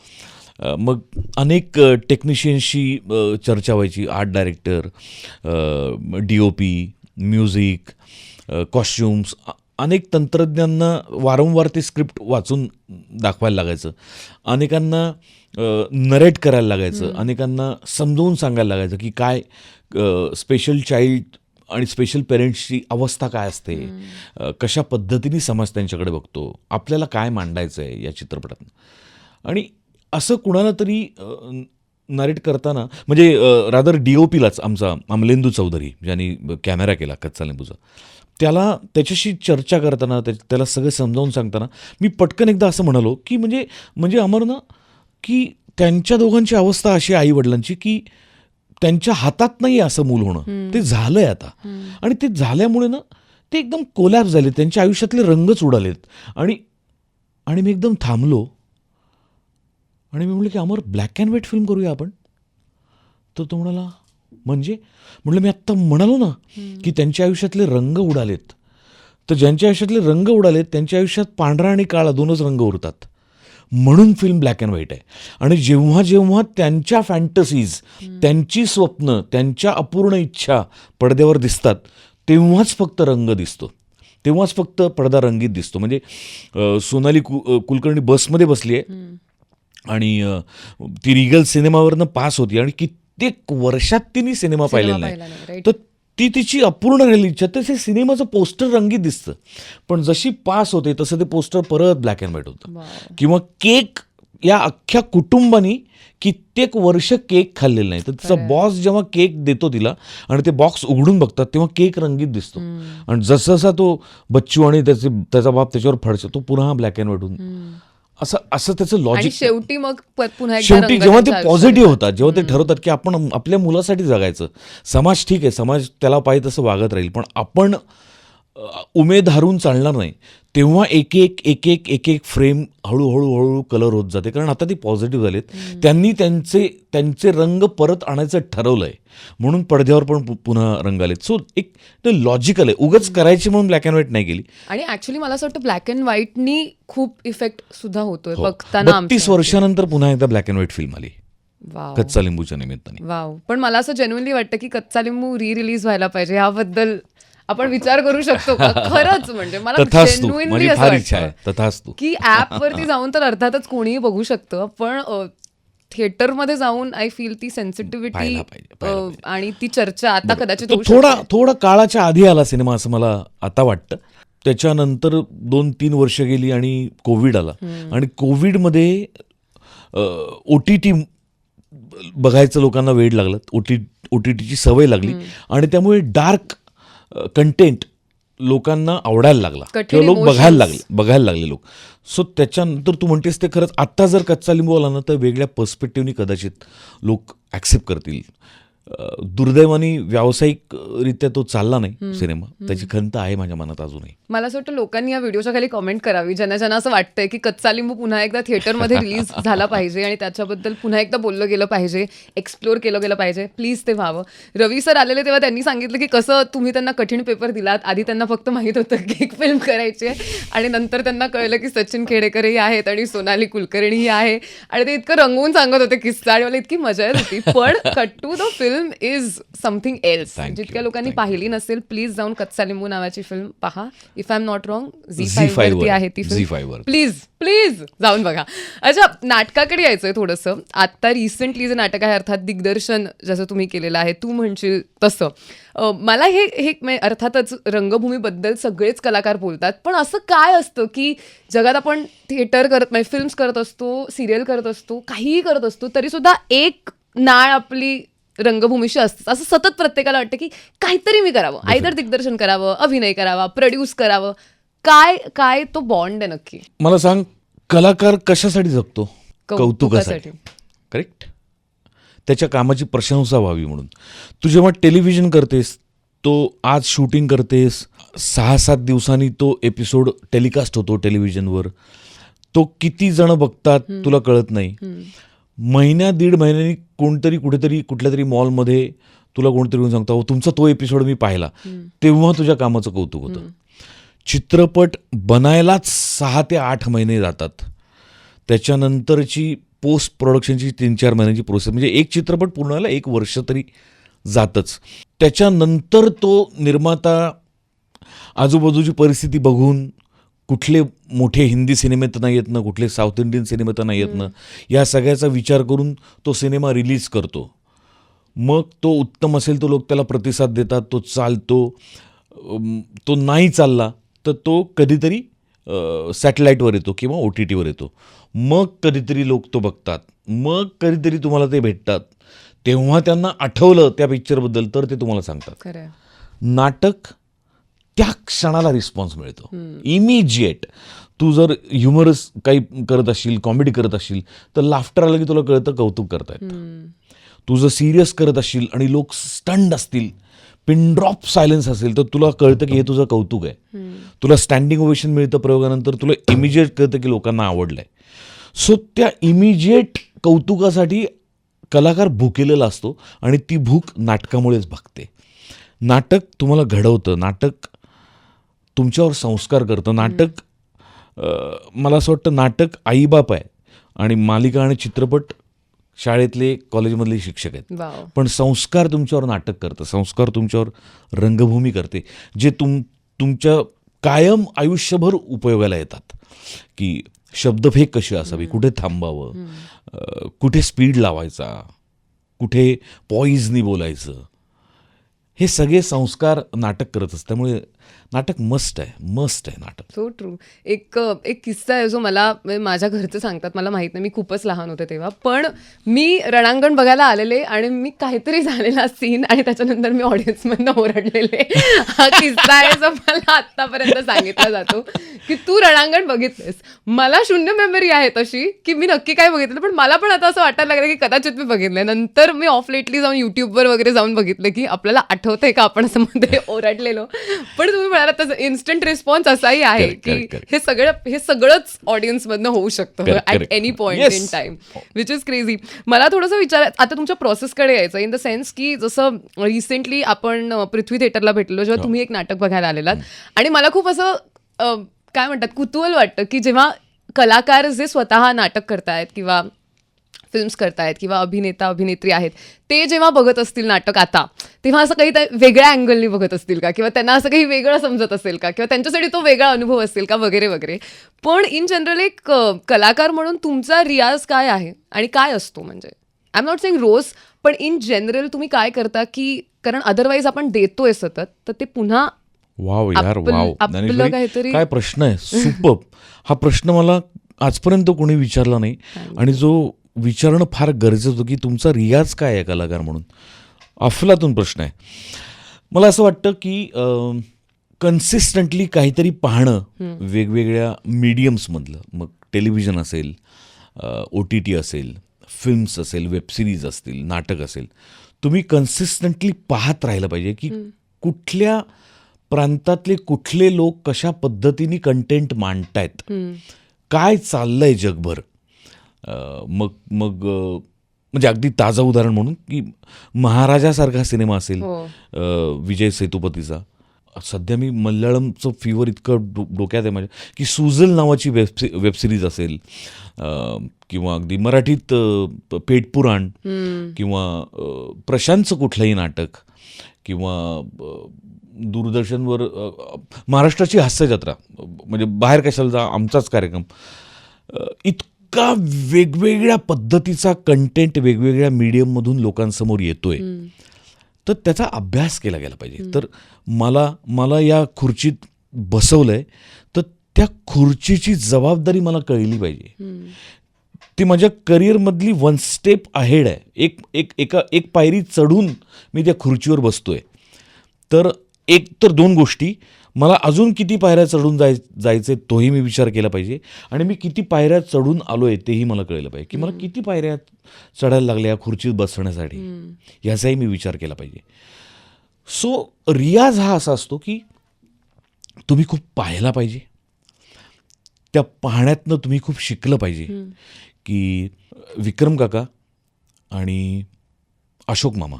मग अनेक टेक्निशियन्सशी चर्चा व्हायची, art director, DOP, music, costumes, अनेक तंत्रज्ञांना वारंवार ते स्क्रिप्ट वाचून दाखवायला लागायचं. अनेकांना नरेट करायला लागायचं, अनेकांना समजावून सांगायला लागायचं की काय स्पेशल चाइल्ड आणि स्पेशल पेरेंट्सची अवस्था काय असते, कशा पद्धतीने समाज त्यांच्याकडे बघतो, आपल्याला काय मांडायचं आहे या चित्रपटात. आणि असं कुणाला तरी नरेट करताना म्हणजे रादर DOPलाच आमचा अमलेंदू चौधरी ज्यांनी कॅमेरा केला कच्चा लिंबूचा, त्याच्याशी चर्चा करताना त्याला सगळं समजावून सांगताना मी पटकन एकदा असं म्हणालो की म्हणजे अमर ना की त्यांच्या दोघांची अवस्था अशी आईवडिलांची की त्यांच्या हातात नाही असं मूल होणं, ते झालंय आता. आणि ते झाल्यामुळे ना ते एकदम कोलॅप्स झाले, त्यांच्या आयुष्यातले रंगच उडालेत. आणि मी एकदम थांबलो आणि मी म्हटलं की अमर ब्लॅक अँड व्हाईट फिल्म करूया आपण. तर तो म्हणाला म्हणजे? म्हटलं मी आत्ता म्हणालो ना की त्यांच्या आयुष्यातले रंग उडालेत. तर ज्यांच्या आयुष्यातले रंग उडालेत त्यांच्या आयुष्यात पांढरा आणि काळा 2च रंग उरतात, म्हणून फिल्म ब्लॅक अँड व्हाईट आहे. आणि जेव्हा जेव्हा त्यांच्या फॅन्टसीज, त्यांची स्वप्न, त्यांच्या अपूर्ण इच्छा पडद्यावर दिसतात तेव्हाच फक्त रंग दिसतो, तेव्हाच फक्त पडदा रंगीत दिसतो. म्हणजे सोनाली कुलकर्णी बसमध्ये बसली आहे आणि ती रिगल सिनेमावरनं पास होती आणि कित्येक वर्षात तिने सिनेमा पाहिलेला नाही, तर ती तिची अपूर्ण राहिली इच्छा. तसे सिनेमाचं पोस्टर रंगीत दिसतं, पण जशी पास होते तसं ते पोस्टर परत ब्लॅक अँड व्हाईट होतं. किंवा केक, या अख्ख्या कुटुंबानी कित्येक वर्ष केक खाल्लेला नाही, तर तिचा बॉस जेव्हा केक देतो तिला आणि ते बॉक्स उघडून बघतात तेव्हा केक रंगीत दिसतो. आणि जसा तो बच्चू आणि त्याचा बाप त्याच्यावर फडतो, तो पुन्हा ब्लॅक अँड व्हाईट होऊन असं त्याचं आणि लॉजिक. शेवटी मग पुन्हा एकदा शेवटी रंग जेव्हा ते त्यांच्या पॉझिटिव्ह होतात, जेव्हा ते ठरवतात की आपण आपल्या मुलासाठी जगायचं, समाज ठीक आहे, समाज त्याला पाहिजे तसं वागत राहील, पण आपण उमेद हरून चालणार नाही, तेव्हा एक एक फ्रेम हळूहळू कलर होत जाते. कारण आता ती पॉझिटिव्ह झालेत, त्यांनी त्यांचे रंग परत आणायचं ठरवलंय, म्हणून पडद्यावर पण पुन्हा रंग आलेत. सो एक ते लॉजिकल आहे, उगाच करायची म्हणून ब्लॅक अँड व्हाईट नाही गेली. आणि ऍक्च्युली मला असं वाटतं ब्लॅक अँड व्हाईटनी खूप इफेक्ट सुद्धा होतोय बघताना. 32 वर्षानंतर पुन्हा एकदा ब्लॅक अँड व्हाईट फिल्म आली वाव कच्चा लिंबूच्या निमित्ताने. वाव. पण मला असं जेन्युइनली वाटतं की कच्चा लिंबू रिलीज व्हायला पाहिजे, याबद्दल आपण विचार करू शकतो का? खरंच म्हणजे मला तथास्तु, genuinely माझी असं फार इच्छा आहे. वाटतं तथास्तु की ऍप वरती जाऊन तर अर्थातच कोणीही बघू शकतं, पण थिएटरमध्ये जाऊन आय फील ती सेन्सिटिव्हिटी पाहायला पाहिजे. आणि ती चर्चा आता कदाचित तो होऊ शकते. थोडा काळाच्या आधी आला सिनेमा असं मला आता वाटतं. त्याच्यानंतर 2-3 वर्ष गेली आणि कोविड आला, आणि कोविडमध्ये OTT बघायचं लोकांना वेड लागलं, OTTची सवय लागली, आणि त्यामुळे डार्क कंटेंट लोकांना आवडायला लागला कठीण किंवा लोक emotions. बघायला लागले लोक. सो त्याच्यानंतर तू म्हणतेस ते खरंच, आत्ता जर कच्चा लिंबू आला ना तर वेगळ्या पर्स्पेक्टिव्हनी कदाचित लोक ॲक्सेप्ट करतील. दुर्दैवाने व्यावसायिकरित्या तो चालला नाही सिनेमा, त्याची खंत आहे माझ्या मनात अजूनही. मला असं वाटतं लोकांनी या व्हिडिओच्या खाली कमेंट करावी, ज्यांना असं वाटतंय की कच्चा लिंबू पुन्हा एकदा थिएटरमध्ये रिलीज झाला पाहिजे आणि त्याच्याबद्दल पुन्हा एकदा बोललं गेलं पाहिजे, एक्सप्लोर केलं गेलं पाहिजे. प्लीज ते व्हावं. रवी सर आलेले तेव्हा त्यांनी सांगितलं की कसं तुम्ही त्यांना कठीण पेपर दिलात. आधी त्यांना फक्त माहीत होतं की एक फिल्म करायची आहे, आणि नंतर त्यांना कळलं की सचिन खेडेकरही आहेत आणि सोनाली कुलकर्णीही आहे, आणि ते इतकं रंगवून सांगत होते किस्सा, आणि मला इतकी मजा येत होती. पण cut to the film is something else. जितक्या लोकांनी पाहिली नसेल, प्लीज जाऊन कच्चा लिंबू नावाची फिल्म पहा. If I am not wrong Zee five वरती आहे ती फिल्म. प्लीज जाऊन बघा. अच्छा, नाटकाकडे यायचंय थोडंसं. आता रिसेंटली जे नाटक आहे, अर्थात दिग्दर्शन जसं तुम्ही केलेलं आहे, तू म्हणशील तसं, मला हे अर्थातच रंगभूमीबद्दल सगळेच कलाकार बोलतात, पण असं काय असतं की जगात आपण थिएटर फिल्म्स करत असतो, सिरियल करत असतो, काहीही करत असतो, तरी सुद्धा एक नाळ आपली रंगभूमीशी असतं. असं सतत प्रत्येकाला वाटतं की काहीतरी मी करावं, आयदर दिग्दर्शन करावं, अभिनय करावा, प्रोड्यूस करावं. काय तो बॉन्ड आहे नक्की? मला सांग, कलाकार कशासाठी जगतो? कौतुकासाठी. करेक्ट. त्याच्या कामाची प्रशंसा व्हावी म्हणून. तू जेव्हा टेलिव्हिजन करतेस, तो आज शूटिंग करतेस, 6-7 दिवसांनी तो एपिसोड टेलिकास्ट होतो टेलिव्हिजनवर, तो किती जण बघतात तुला कळत नाही. दीड महिन्यांनी कोणतरी कुठल्या तरी मॉलमध्ये तुला कोणतरी येऊन सांगतो, तुमचा तो एपिसोड मी पाहिला, तेव्हा तुझ्या कामाचं कौतुक होतं. चित्रपट बनायलाच 6 ते 8 महिने जातात, त्याच्यानंतरची पोस्ट प्रोडक्शनची 3-4 महिन्यांची प्रोसेस, म्हणजे एक चित्रपट पूर्ण व्हायला 1 वर्ष तरी जातच. त्याच्यानंतर तो निर्माता आजूबाजूची परिस्थिती बघून, कुठले मोठे हिंदी सिनेमे तर नाही येत ना, कुठले साऊथ इंडियन सिनेमे तर नाही येत ना, या सगळ्याचा विचार करून तो सिनेमा रिलीज करतो. मग तो उत्तम असेल तर लोक त्याला प्रतिसाद देतात, तो चालतो. तो नाही चालला तर तो कधीतरी सॅटेलाईटवर येतो किंवा OTTवर येतो. मग कधीतरी लोक तो बघतात, मग कधीतरी तुम्हाला ते भेटतात, तेव्हा त्यांना आठवलं त्या पिक्चरबद्दल तर ते तुम्हाला सांगतात. नाटक त्या क्षणाला रिस्पॉन्स मिळतो, इमिजिएट. तू जर ह्युमरस काही करत असशील, कॉमेडी करत असशील, तर लाफ्टर आलं की तुला कळतं कौतुक करतायत. तू जर सिरियस करत असशील आणि लोक स्टंड असतील, पिन ड्रॉप सायलेन्स असेल, तर तुला कळतं की हे तुझं कौतुक आहे. तुला स्टँडिंग ओवेशन मिळतं प्रयोगानंतर, तुला इमिजिएट कळतं की लोकांना आवडलंय. सो त्या इमिजिएट कौतुकासाठी कलाकार भुकेलेला असतो, आणि ती भूक नाटकामुळेच भागते. नाटक तुम्हाला घडवतं, नाटक तुमच्यावर संस्कार करतं. नाटक, मला असं वाटतं, नाटक आईबाप आहे, आणि मालिका आणि चित्रपट शाळेतले, कॉलेजमधले शिक्षक आहेत. पण संस्कार तुमच्यावर नाटक करतं, संस्कार तुमच्यावर रंगभूमी करते, जे तुमच्या कायम आयुष्यभर उपयोगाला येतात. की शब्दफेक कशी असावी, कुठे थांबावं, कुठे स्पीड लावायचा, कुठे पॉईजनी बोलायचं, हे सगळे संस्कार नाटक करत असतं. त्यामुळे नाटक मस्त आहे नाटक. So true. एक एक किस्सा आहे जो मला म्हणजे माझ्या घरचे सांगतात, मला माहित नाही, मी खूपच लहान होते तेव्हा, पण मी रणांगण बघायला आलेले आणि मी काहीतरी झालेला सीन आणि त्याच्यानंतर मी ऑडियन्समधनं ओरडलेले. हा किस्सा आहे जो मला आत्तापर्यंत सांगितला जातो की तू रणांगण बघितलेस. मला शून्य मेमरी आहे तशी की मी नक्की काय बघितलं, पण मला पण आता असं वाटायला लागलं की कदाचित मी बघितलंय. नंतर मी ऑफ लेटली जाऊन युट्यूबवर वगैरे जाऊन बघितलं की आपल्याला आठवतंय का आपण असं मध्ये ओरडलेलो. पण तुम्ही म्हणाला तसं इन्स्टंट रिस्पॉन्स असाही आहे की हे सगळंच ऑडियन्स मधनं होऊ शकतं at any point in time, which is crazy. मला थोडंसं विचारायचं आता तुमच्या प्रोसेसकडे यायचं, इन द सेन्स की जसं रिसेंटली आपण पृथ्वी थिएटरला भेटलो जेव्हा तुम्ही एक नाटक बघायला आलेलात, आणि मला खूप असं काय म्हणतात कुतूहल वाटतं की जेव्हा कलाकार जे स्वतः नाटक करतायत किंवा फिल्म्स करतायत किंवा अभिनेता अभिनेत्री आहेत ते जेव्हा बघत असतील नाटक आता, तेव्हा असं काही वेगळ्या अँगलनी बघत असतील का, किंवा त्यांना असं काही वेगळं समजत असेल का, किंवा त्यांच्यासाठी तो वेगळा अनुभव असेल का, वगैरे वगैरे. पण इन जनरल एक कलाकार म्हणून तुमचा रियाज काय आहे आणि काय असतो, म्हणजे आय एम नॉट सेइंग रोज, पण इन जनरल तुम्ही काय करता की, कारण अदरवाईज आपण देतोय सतत तर ते पुन्हा वाव यार वाव, आपलं काहीतरी काय प्रश्न आहे, सुपर्ब. हा प्रश्न मला आजपर्यंत कोणी विचारला नाही आणि जो विचारणं फार गरजेचं होतं की तुमचा रियाज काय आहे कलाकार म्हणून. अफलातून प्रश्न आहे. मला असं वाटतं की कन्सिस्टंटली काहीतरी पाहणं वेगवेगळ्या मीडियम्समधलं, मग टेलिव्हिजन असेल, OTT असेल, फिल्म्स असेल, वेबसिरीज असतील, नाटक असेल, तुम्ही कन्सिस्टंटली पाहत राहिलं पाहिजे की कुठल्या प्रांतातले कुठले लोक कशा पद्धतीने कंटेंट मांडतायत, काय चाललंय जगभर. मग मग म्हणजे अगदी ताजं उदाहरण म्हणून की महाराजासारखा सिनेमा असेल विजय सेतुपतीचा. सध्या मी मल्याळमचं फीवर इतकं डोक्यात आहे माझ्या की सुजल नावाची वेबसिरीज असेल, किंवा अगदी मराठीत पेटपुराण, किंवा प्रशांतचं कुठलंही नाटक, किंवा दूरदर्शनवर महाराष्ट्राची हास्यजत्रा, म्हणजे बाहेर कशाला जा आमचाच कार्यक्रम. इतका वेगवेगळ्या पद्धतीचा कंटेंट वेगवेगळ्या मीडियममधून लोकांसमोर येतोय, तर त्याचा अभ्यास केला गेला पाहिजे. तर मला या खुर्चीत बसवलंय तर त्या खुर्चीची जबाबदारी मला कळली पाहिजे. ती माझ्या करिअरमधली 1 स्टेप अहेड आहे. एक पायरी चढून मी त्या खुर्चीवर बसतोय. तर एक तर 2 गोष्टी, मला अजून किती पायऱ्या चढून जायचे तोही मी विचार केला पाहिजे, आणि मी किती पायऱ्या चढून आलोय तेही मला कळलं पाहिजे की मला किती पायऱ्या चढायला लागल्या या खुर्चीत बसण्यासाठी, याचाही मी विचार केला पाहिजे. सो रियाज हा असा असतो की तुम्ही खूप पाहायला पाहिजे, त्या पाहण्यातनं तुम्ही खूप शिकलं पाहिजे. की विक्रम काका आणि अशोक मामा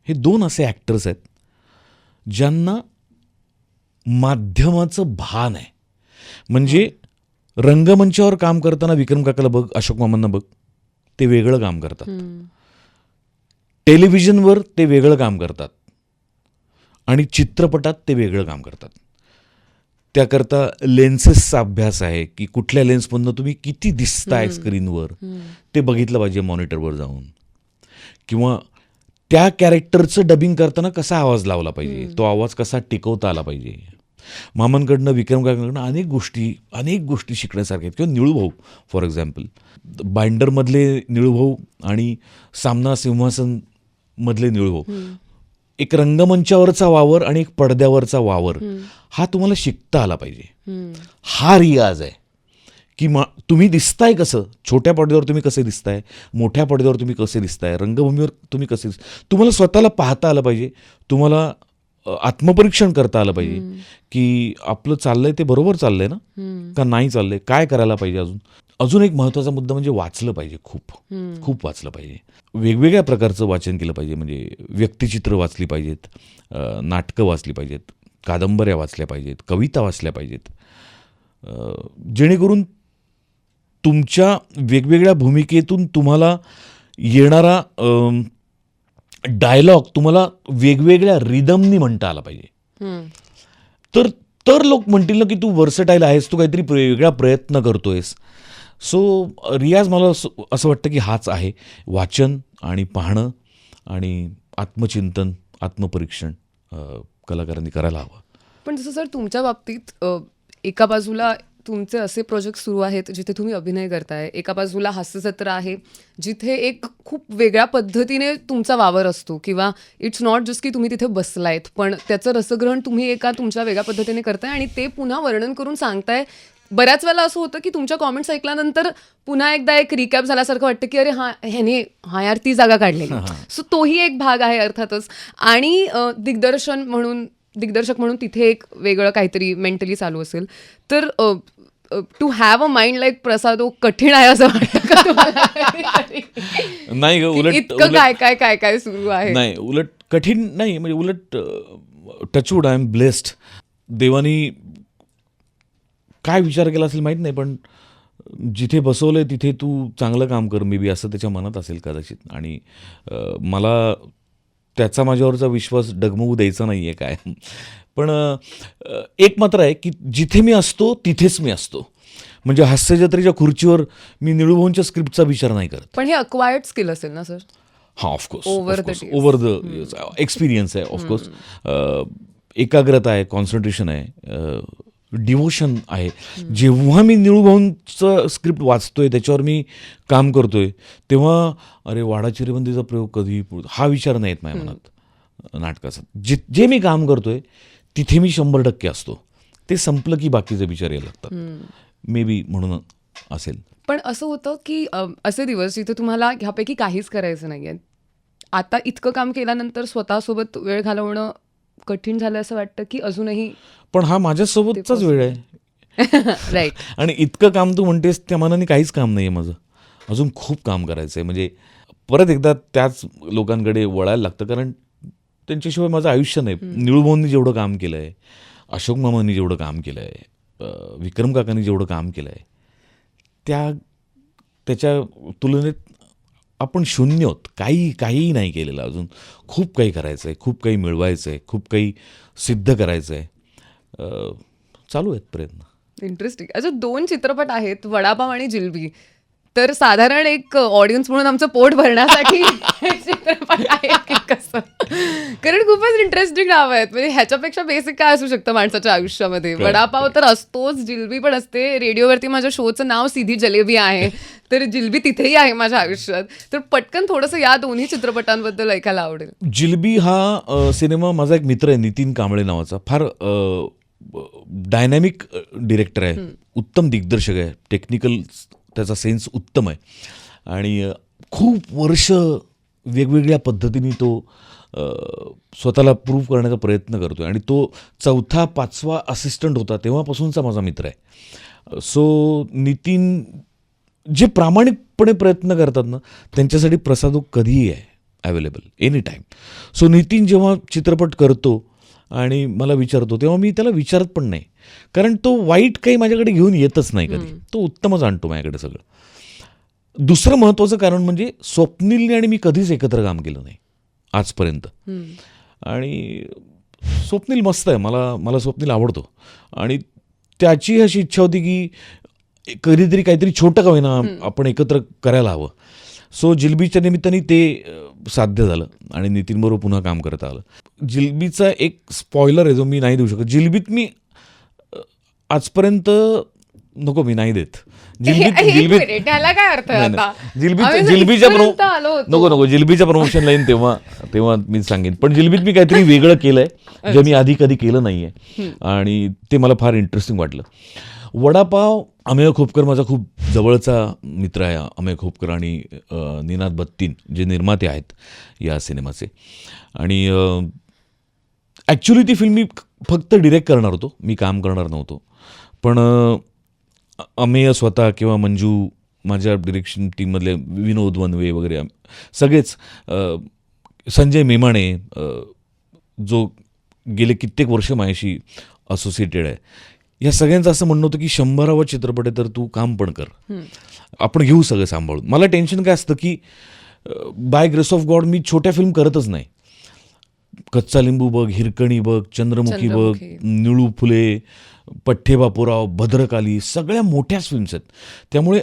हे 2 असे ॲक्टर्स आहेत ज्यांना माध्यमाचं भान आहे. म्हणजे रंगमंचावर काम करताना विक्रम काकाला बघ, अशोक मामांना बघ, ते वेगळं काम करतात. टेलिव्हिजनवर ते वेगळं काम करतात आणि चित्रपटात ते वेगळं काम करतात. त्याकरता लेन्सेसचा अभ्यास आहे की कुठल्या लेन्समधनं तुम्ही किती दिसताय स्क्रीनवर ते बघितलं पाहिजे मॉनिटरवर जाऊन, किंवा त्या कॅरेक्टरचं डबिंग करताना कसा आवाज लावला पाहिजे, तो आवाज कसा टिकवता आला पाहिजे. मामांकडनं विक्रम काकांकडनं अनेक गोष्टी शिकण्यासारख्या आहेत. किंवा निळूभाऊ फॉर एक्झाम्पल, बाइंडरमधले निळूभाऊ आणि सामना सिंहासन मधले निळूभाऊ, एक रंगमंचावरचा वावर आणि एक पडद्यावरचा वावर हा तुम्हाला शिकता आला पाहिजे. हा रियाज आहे की तुम्ही दिसताय कसं, छोट्या पडद्यावर तुम्ही कसे दिसताय, मोठ्या पडद्यावर तुम्ही कसे दिसताय, रंगभूमीवर तुम्ही कसे तुम्हाला स्वतःला पाहता आलं पाहिजे, तुम्हाला आत्मपरीक्षण करता आलं पाहिजे की आपलं चाललंय ते बरोबर चाललंय ना का नाही चाललंय, काय करायला पाहिजे. अजून एक महत्त्वाचा मुद्दा म्हणजे वाचलं पाहिजे, खूप वाचलं पाहिजे. वेगवेगळ्या प्रकारचं वाचन केलं पाहिजे. म्हणजे व्यक्तिचित्र वाचली पाहिजेत, नाटकं वाचली पाहिजेत, कादंबऱ्या वाचल्या पाहिजेत, कविता वाचल्या पाहिजेत, जेणेकरून तुमच्या वेगवेगळ्या भूमिकेतून तुम्हाला येणारा डायलॉग तुम्हाला वेगवेगळ्या रिदमनी म्हणता आला पाहिजे. तर लोक म्हणतील ना की तू वर्सटाईल आहेस, तू काहीतरी वेगळा प्रयत्न करतोयस. सो रियाज मला असं वाटतं की हाच आहे, वाचन आणि पाहणं आणि आत्मचिंतन आत्मपरीक्षण कलाकारांनी करायला हवं. पण जसं सर तुमच्या बाबतीत एका बाजूला तुमचे असे प्रोजेक्ट सुरू आहेत जिथे तुम्ही अभिनय करताय, एका बाजूला हास्यजत्रा आहे जिथे एक खूप वेगळ्या पद्धतीने तुमचा वावर असतो किंवा इट्स नॉट जस्ट की तुम्ही तिथे बसलायत, पण त्याचं रसग्रहण तुम्ही एका तुमच्या वेगळ्या पद्धतीने करताय आणि ते पुन्हा वर्णन करून सांगताय. बऱ्याच वेळेला असं होतं की तुमच्या कॉमेंट्स ऐकल्यानंतर पुन्हा एकदा एक रिकॅप झाल्यासारखं वाटतं की अरे ह्याने यार ती जागा काढली. सो तोही एक भाग आहे अर्थातच. आणि दिग्दर्शक म्हणून तिथे एक वेगळं काहीतरी मेंटली चालू असेल तर to have a mind like Prasad कठीण आहे असं वाटतं का तुम्हाला? नाही ग, उलट इतकं काय काय सुरू आहे. नाही, उलट कठीण नाही, म्हणजे उलट टचवूड आय एम ब्लेस्ड. देवानी काय विचार केला असेल माहीत नाही, पण जिथे बसवलंय तिथे तू चांगलं काम कर मे बी, असं त्याच्या मनात असेल कदाचित. आणि मला त्याचा माझ्यावरचा विश्वास डगमगू द्यायचा नाही आहे काय. पण एक मात्र आहे की जिथे मी असतो तिथेच मी असतो. म्हणजे हास्यजत्रेच्या खुर्चीवर मी निळूभाऊंच्या स्क्रिप्टचा विचार नाही करत. पण हे अक्वायर्ड स्किल असेल ना सर? हां, ऑफकोर्स ओव्हर द एक्सपिरियन्स आहे, ऑफकोर्स. एकाग्रता आहे, कॉन्सन्ट्रेशन आहे, डिवोशन आहे. जेव्हा मी निळूभाऊंचं स्क्रिप्ट वाचतोय, त्याच्यावर मी काम करतोय, तेव्हा अरे वाडाचिरीबंदीचा प्रयोग कधी हा विचार नाही येत माझ्या मनात नाटकाचा. जे मी काम करतोय तिथे मी 100% असतो. ते संपलं की बाकीचे विचार यायला लागतात. मे बी म्हणून असेल. पण असं होतं की असे दिवस जिथे तुम्हाला ह्यापैकी काहीच करायचं नाही आहे, आता इतकं काम केल्यानंतर स्वतःसोबत वेळ घालवणं कठीण झालं असं वाटतं की अजूनही? पण हा माझ्यासोबतचाच वेळ आहे. राईट. आणि इतकं काम तू म्हणतेस त्या मनाने काहीच काम नाही आहे माझं. अजून खूप काम करायचं आहे. म्हणजे परत एकदा त्याच लोकांकडे वळायला लागतं, कारण त्यांच्याशिवाय माझं आयुष्य नाही. निळूभाऊंनी जेवढं काम केलं आहे, अशोक मामांनी जेवढं काम केलं आहे, विक्रम काकांनी जेवढं काम केलं आहे, त्याच्या तुलनेत आपण शून्य आहोत. काहीही नाही केलेलं. अजून खूप काही करायचं आहे, खूप काही मिळवायचं आहे, खूप काही सिद्ध करायचं आहे. चालू आहेत प्रयत्न. इंटरेस्टिंग. अच्छा, 2 चित्रपट आहेत, वडापाव आणि जिलबी. तर साधारण एक ऑडियन्स म्हणून आमचं पोट भरण्यासाठी चित्रपट आहे की कसं? कारण खूपच इंटरेस्टिंग नाव आहेत. म्हणजे ह्याच्यापेक्षा बेसिक काय असू शकतं माणसाच्या आयुष्यामध्ये? वडापाव तर असतोच, जिलबी पण असते. रेडिओवरती माझ्या शोचं नाव सीधी जलेबी आहे, तर जिलबी तिथेही आहे माझ्या आयुष्यात. तर पटकन थोडंसं या दोन्ही चित्रपटांबद्दल ऐकायला आवडेल. जिलबी हा सिनेमा माझा एक मित्र आहे नितीन कांबळे नावाचा. फार डायनॅमिक डिरेक्टर आहे, उत्तम दिग्दर्शक आहे, टेक्निकल त्याचा सेन्स उत्तम आहे. आणि खूप वर्ष वेगवेगळ्या पद्धतीने तो स्वतःला प्रूव्ह करण्याचा प्रयत्न करतो आहे. आणि तो 4था 5वा असिस्टंट होता तेव्हापासूनचा माझा मित्र आहे. सो नितीन जे प्रामाणिकपणे प्रयत्न करतात ना, त्यांच्यासाठी प्रसाद कधीही आहे available any time. So Nitin जेव्हा चित्रपट करतो आणि मला विचारतो, तेव्हा मी त्याला विचारत पण नाही, कारण तो वाईट काही माझ्याकडे घेऊन येतच नाही कधी. तो उत्तमच आणतो माझ्याकडे सगळं. दुसरं महत्त्वाचं कारण म्हणजे स्वप्नीलने आणि मी कधीच एकत्र काम केलं नाही आजपर्यंत. आणि स्वप्नील मस्त आहे, मला स्वप्नील आवडतो. आणि त्याची अशी इच्छा होती की कधीतरी काहीतरी छोटं का होईना आपण एकत्र करायला हवं. सो जिलबीच्या निमित्ताने ते साध्य झालं आणि नितीनबरोबर पुन्हा काम करता आलं. जिलबीचा एक स्पॉइलर आहे जो मी नाही देऊ शकत. जिलबीत मी आजपर्यंत मी नाही देत. जिलबीच्या प्रमोशनला येईन तेव्हा मी सांगेन. पण जिलबीत मी काहीतरी वेगळं केलंय जे मी आधी कधी केलं नाहीये आणि ते मला फार इंटरेस्टिंग वाटलं. वडापाव, अमेय खोपकर माझा खूप जवळचा मित्र आहे. अमेय खोपकर आणि निनाद बत्तीन जे निर्माते आहेत या सिनेमाचे. आणि ॲक्च्युली ती फिल्म मी फक्त डिरेक्ट करणार होतो, मी काम करणार नव्हतो. पण अमेय स्वतः किंवा मंजू माझ्या डिरेक्शन टीममधले, विनोद वनवे वगैरे सगळेच, संजय मेमाणे जो गेले कित्येक वर्ष माझ्याशी असोसिएटेड आहे, या सगळ्यांचं असं म्हणणं होतं की 100वा चित्रपट आहे तर तू काम पण कर, आपण घेऊ सगळं सांभाळून. मला टेन्शन काय असतं की बाय ग्रेस ऑफ गॉड मी छोट्या फिल्म करतच नाही. कच्चा लिंबू बघ, हिरकणी बघ, चंद्रमुखी बघ, निळू फुले, पठ्ठे बापूराव, भद्रकाली, सगळ्या मोठ्याच फिल्म्स आहेत. त्यामुळे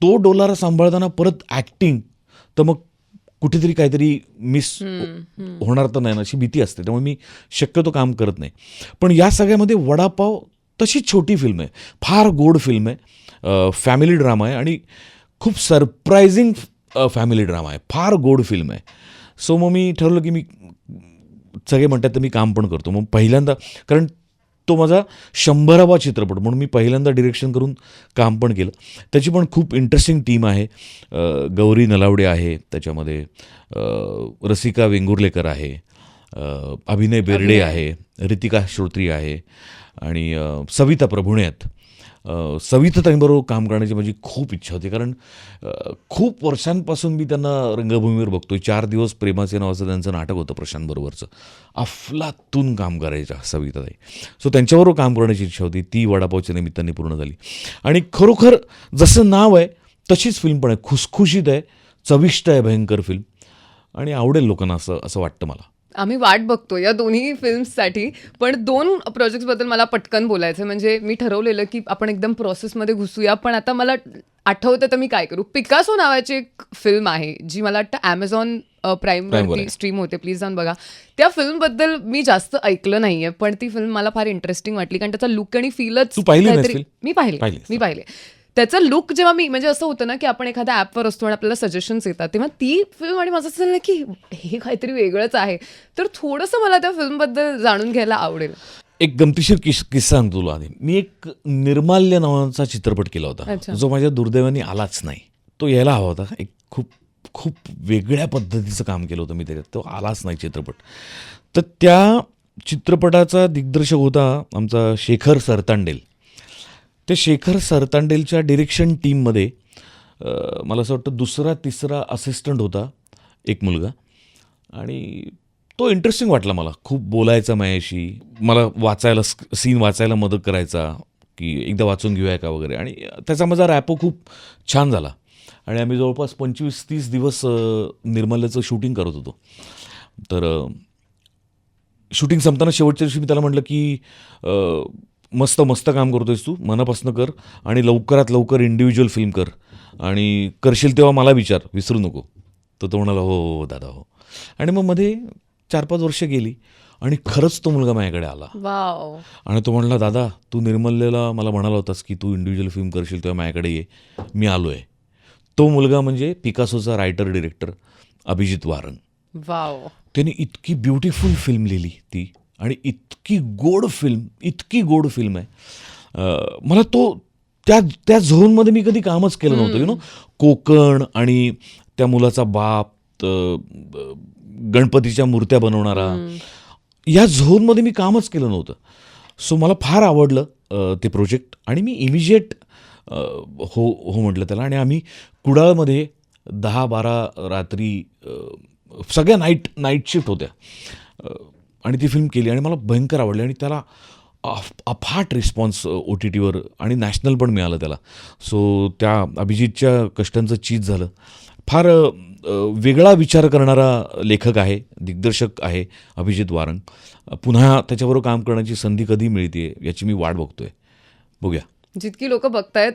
तो डोलारा सांभाळताना परत ॲक्टिंग, तर मग कुठेतरी काहीतरी मिस होणार तर नाही ना अशी भीती असते, त्यामुळे मी शक्यतो काम करत नाही. पण या सगळ्यामध्ये वडापाव तशी छोटी फिल्म आहे, फार गोड फिल्म आहे, फॅमिली ड्रामा आहे आणि खूप सरप्रायझिंग फॅमिली ड्रामा आहे, फार गोड फिल्म आहे. सो मग मी ठरवलं की मी सगळे म्हणतात तर मी काम पण करतो. मग पहिल्यांदा, कारण तो माझा 100वा चित्रपट म्हणून मी पहिल्यांदा डिरेक्शन करून काम पण केलं. त्याची पण खूप इंटरेस्टिंग टीम आहे. गौरी नलावडे आहे त्याच्यामध्ये, रसिका वेंगुर्लेकर आहे, अभिनय बेर्डे आहे, रितिका श्रोत्री आहे आणि सविता प्रभुणे आहेत. सविता ताईंबरोबर काम करण्याची माझी खूप इच्छा होती, कारण खूप वर्षांपासून मी त्यांना रंगभूमीवर बघतोय. 4 दिवस प्रेमाचे नावाचं त्यांचं नाटक होतं प्रशांतबरोबरचं, अफलातून काम करायच्या सविताताई. सो त्यांच्याबरोबर काम करण्याची इच्छा होती, ती वडापावच्या निमित्ताने पूर्ण झाली. आणि खरोखर जसं नाव आहे तशीच फिल्म पण आहे, खुसखुशीत आहे, चविष्ट आहे, भयंकर फिल्म आणि आवडेल लोकांना असं वाटतं मला. आम्ही वाट बघतो या दोन्ही फिल्म्ससाठी. पण 2 प्रोजेक्ट्सबद्दल मला पटकन बोलायचं. म्हणजे मी ठरवलेलं की आपण एकदम प्रोसेसमध्ये घुसूया, पण आता मला आठवतं तर मी काय करू. पिकासो नावाची एक फिल्म आहे जी मला वाटतं ॲमेझॉन प्राईमवरती स्ट्रीम होते, प्लीज जाऊन बघा. त्या फिल्मबद्दल मी जास्त ऐकलं नाहीये, पण ती फिल्म मला फार इंटरेस्टिंग वाटली, कारण त्याचा लुक आणि फीलच तू पाहिली नाहीस काहीतरी. film? मी पाहिले. त्याचं लुक जेव्हा मी, म्हणजे असं होतं ना की आपण एखाद्या ॲपवर असतो आणि आपल्याला सजेशन्स येतात, तेव्हा ती फिल्म आणि माझं असं झालं की हे काहीतरी वेगळंच आहे. तर थोडंसं मला त्या फिल्मबद्दल जाणून घ्यायला आवडेल. एक गमतीशीर किस्सा सांगतो तुला आधी. मी एक निर्माल्य नावाचा चित्रपट केला होता, अच्छा. जो माझ्या दुर्दैवाने आलाच नाही. तो यायला हवा होता. एक खूप खूप वेगळ्या पद्धतीचं काम केलं होतं मी त्याच्यात, तो आलाच नाही चित्रपट. तर त्या चित्रपटाचा दिग्दर्शक होता आमचा शेखर सरतांडेल. ते शेखर सरतांडेलच्या डिरेक्शन टीममध्ये मला असं वाटतं 2रा-3रा असिस्टंट होता एक मुलगा, आणि तो इंटरेस्टिंग वाटला मला. खूप बोलायचा माझ्याशी, मला वाचायला, सीन वाचायला मदत करायचा की एकदा वाचून घेऊया का वगैरे, आणि त्याचा माझा रॅपो खूप छान झाला. आणि आम्ही जवळपास 25-30 दिवस निर्मल्याचं शूटिंग करत होतो. तर शूटिंग संपताना शेवटच्या दिवशी मी त्याला म्हटलं की मस्त मस्त काम करतोयस तू, मनापासून कर आणि लवकरात लवकर इंडिव्हिज्युअल फिल्म कर, आणि करशील तेव्हा मला विसरू नको. तर तो म्हणाला हो हो दादा हो. आणि मग मध्ये 4-5 वर्ष गेली आणि खरंच तो मुलगा माझ्याकडे आला. वाव. आणि तो म्हणला, दादा तू निर्मल्याला मला म्हणाला होतास की तू इंडिव्हिज्युअल फिल्म करशील तेव्हा माझ्याकडे ये, मी आलो आहे. तो मुलगा म्हणजे पिकासोचा writer director Abhijit Warang. Wow. त्याने इतकी ब्युटिफुल फिल्म लिहिली ती, आणि इतकी गोड फिल्म आहे. मला तो त्या झोनमध्ये मी कधी कामच केलं नव्हतं. कोकण आणि त्या मुलाचा बाप, गणपतीच्या मूर्त्या बनवणारा, या झोनमध्ये मी कामच केलं नव्हतं. सो मला फार आवडलं ते प्रोजेक्ट, आणि मी इमिजिएट हो म्हटलं त्याला. आणि आम्ही कुडाळमध्ये 10-12 रात्री सगळ्या नाईट शिफ्ट होत्या, आणि ती फिल्म केली आणि मला भयंकर आवडली. आणि त्याला अफाट रिस्पॉन्स OTTवर आणि नॅशनल पण मिळालं त्याला. सो त्या अभिजितच्या कष्टांचं चीज झालं. फार वेगळा विचार करणारा लेखक आहे, दिग्दर्शक आहे अभिजित वारंग. पुन्हा त्याच्याबरोबर काम करण्याची संधी कधी मिळते याची मी वाट बघतोय. बघूया. जितकी लोक बघतायत,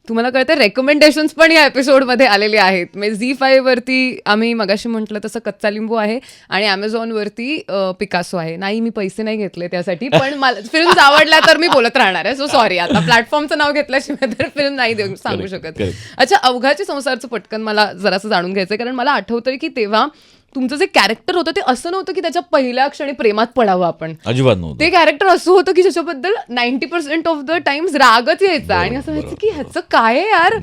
तुम्हाला कळतं रेकमेंडेशन्स पण या एपिसोडमध्ये आलेले आहेत. म्हणजे ZEE5 वरती आम्ही मगाशी म्हटलं तसं कच्चा लिंबू आहे, आणि ॲमेझॉनवरती पिकासो आहे. नाही, मी पैसे नाही घेतले त्यासाठी, पण मला फिल्म्स आवडल्या तर मी बोलत राहणार आहे. सो सॉरी, आता प्लॅटफॉर्मचं नाव घेतल्याशिवाय तर फिल्म नाही सांगू शकत. अच्छा, अवघाची संसारचं पटकन मला जरासं जाणून घ्यायचं, कारण मला आठवतंय की तेव्हा तुमचं जे कॅरेक्टर होतं ते असं नव्हतं की त्याच्या पहिल्या क्षणी प्रेमात पडावं आपण. अजिबात नव्हतं. ते कॅरेक्टर असं होतं की ज्याच्याबद्दल 90% ऑफ द टाइम्स रागच यायचा, आणि असं व्हायचं की ह्याचं काय आहे यार.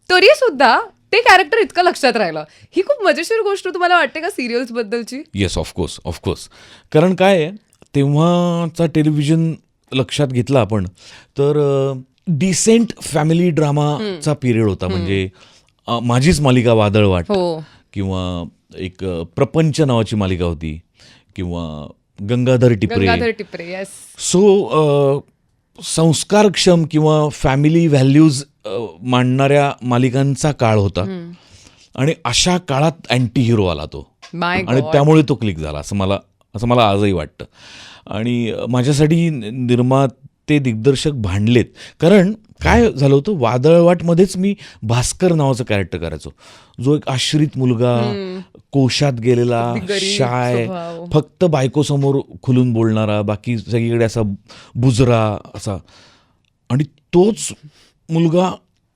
तरी सुद्धा ते कॅरेक्टर इतकं लक्षात राहिलं. ही खूप मजेशीर गोष्ट तुम्हाला वाटते का सिरियल्स बद्दलची? Yes, of course. कारण काय आहे, तेव्हाचा टेलिव्हिजन लक्षात घेतला आपण तर डिसेंट फॅमिली ड्रामाचा पिरियड होता. म्हणजे माझीच मालिका वादळवाट, किंवा एक प्रपंच नावाची मालिका होती, किंवा गंगाधर टिपरे. येस. सो संस्कारक्षम किंवा फॅमिली व्हॅल्यूज मांडणाऱ्या मालिकांचा काळ होता, आणि अशा काळात अँटी हिरो आला तो, आणि त्यामुळे तो क्लिक झाला असं मला आजही वाटतं. आणि माझ्यासाठी ते दिग्दर्शक भांडलेत. कारण काय झालं होतं, वादळवाटमध्येच मी भास्कर नावाचं कॅरेक्टर करायचो, जो एक आश्रित मुलगा, कोशात गेलेला, अगदी गरीब शाय, स्वभाव. फक्त बायकोसमोर खुलून बोलणारा, बाकी सगळीकडे असा बुजरा असा. आणि तोच मुलगा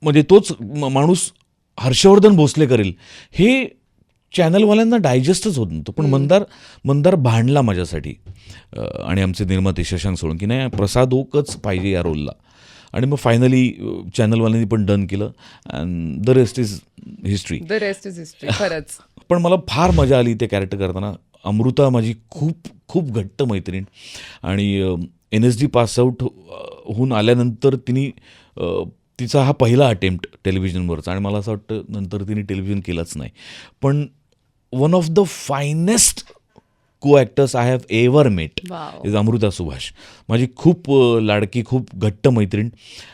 म्हणजे तोच माणूस हर्षवर्धन भोसले करेल हे चॅनलवाल्यांना डायजेस्टच होत नव्हतं. पण मंदार भांडला माझ्यासाठी आणि आमचे निर्माते शशांक सोळंकी, नाही प्रसाद ओकच पाहिजे या रोलला. आणि मग फायनली चॅनलवाल्यांनी पण डन केलं and the rest is history. The rest is history. खरंच. पण मला फार मजा आली ते कॅरेक्टर करताना. अमृता माझी खूप खूप घट्ट मैत्रीण आणि NSD पासआउट होऊन आल्यानंतर तिचा हा पहिला अटेम्प्ट टेलिव्हिजनवरचा आणि मला असं वाटतं नंतर तिने टेलिव्हिजन केलंच नाही. पण वन ऑफ द फायनेस्ट को actors I have ever met Wow. Is Amruta Subhash. माझी खूप लाडकी, खूप घट्ट मैत्रीण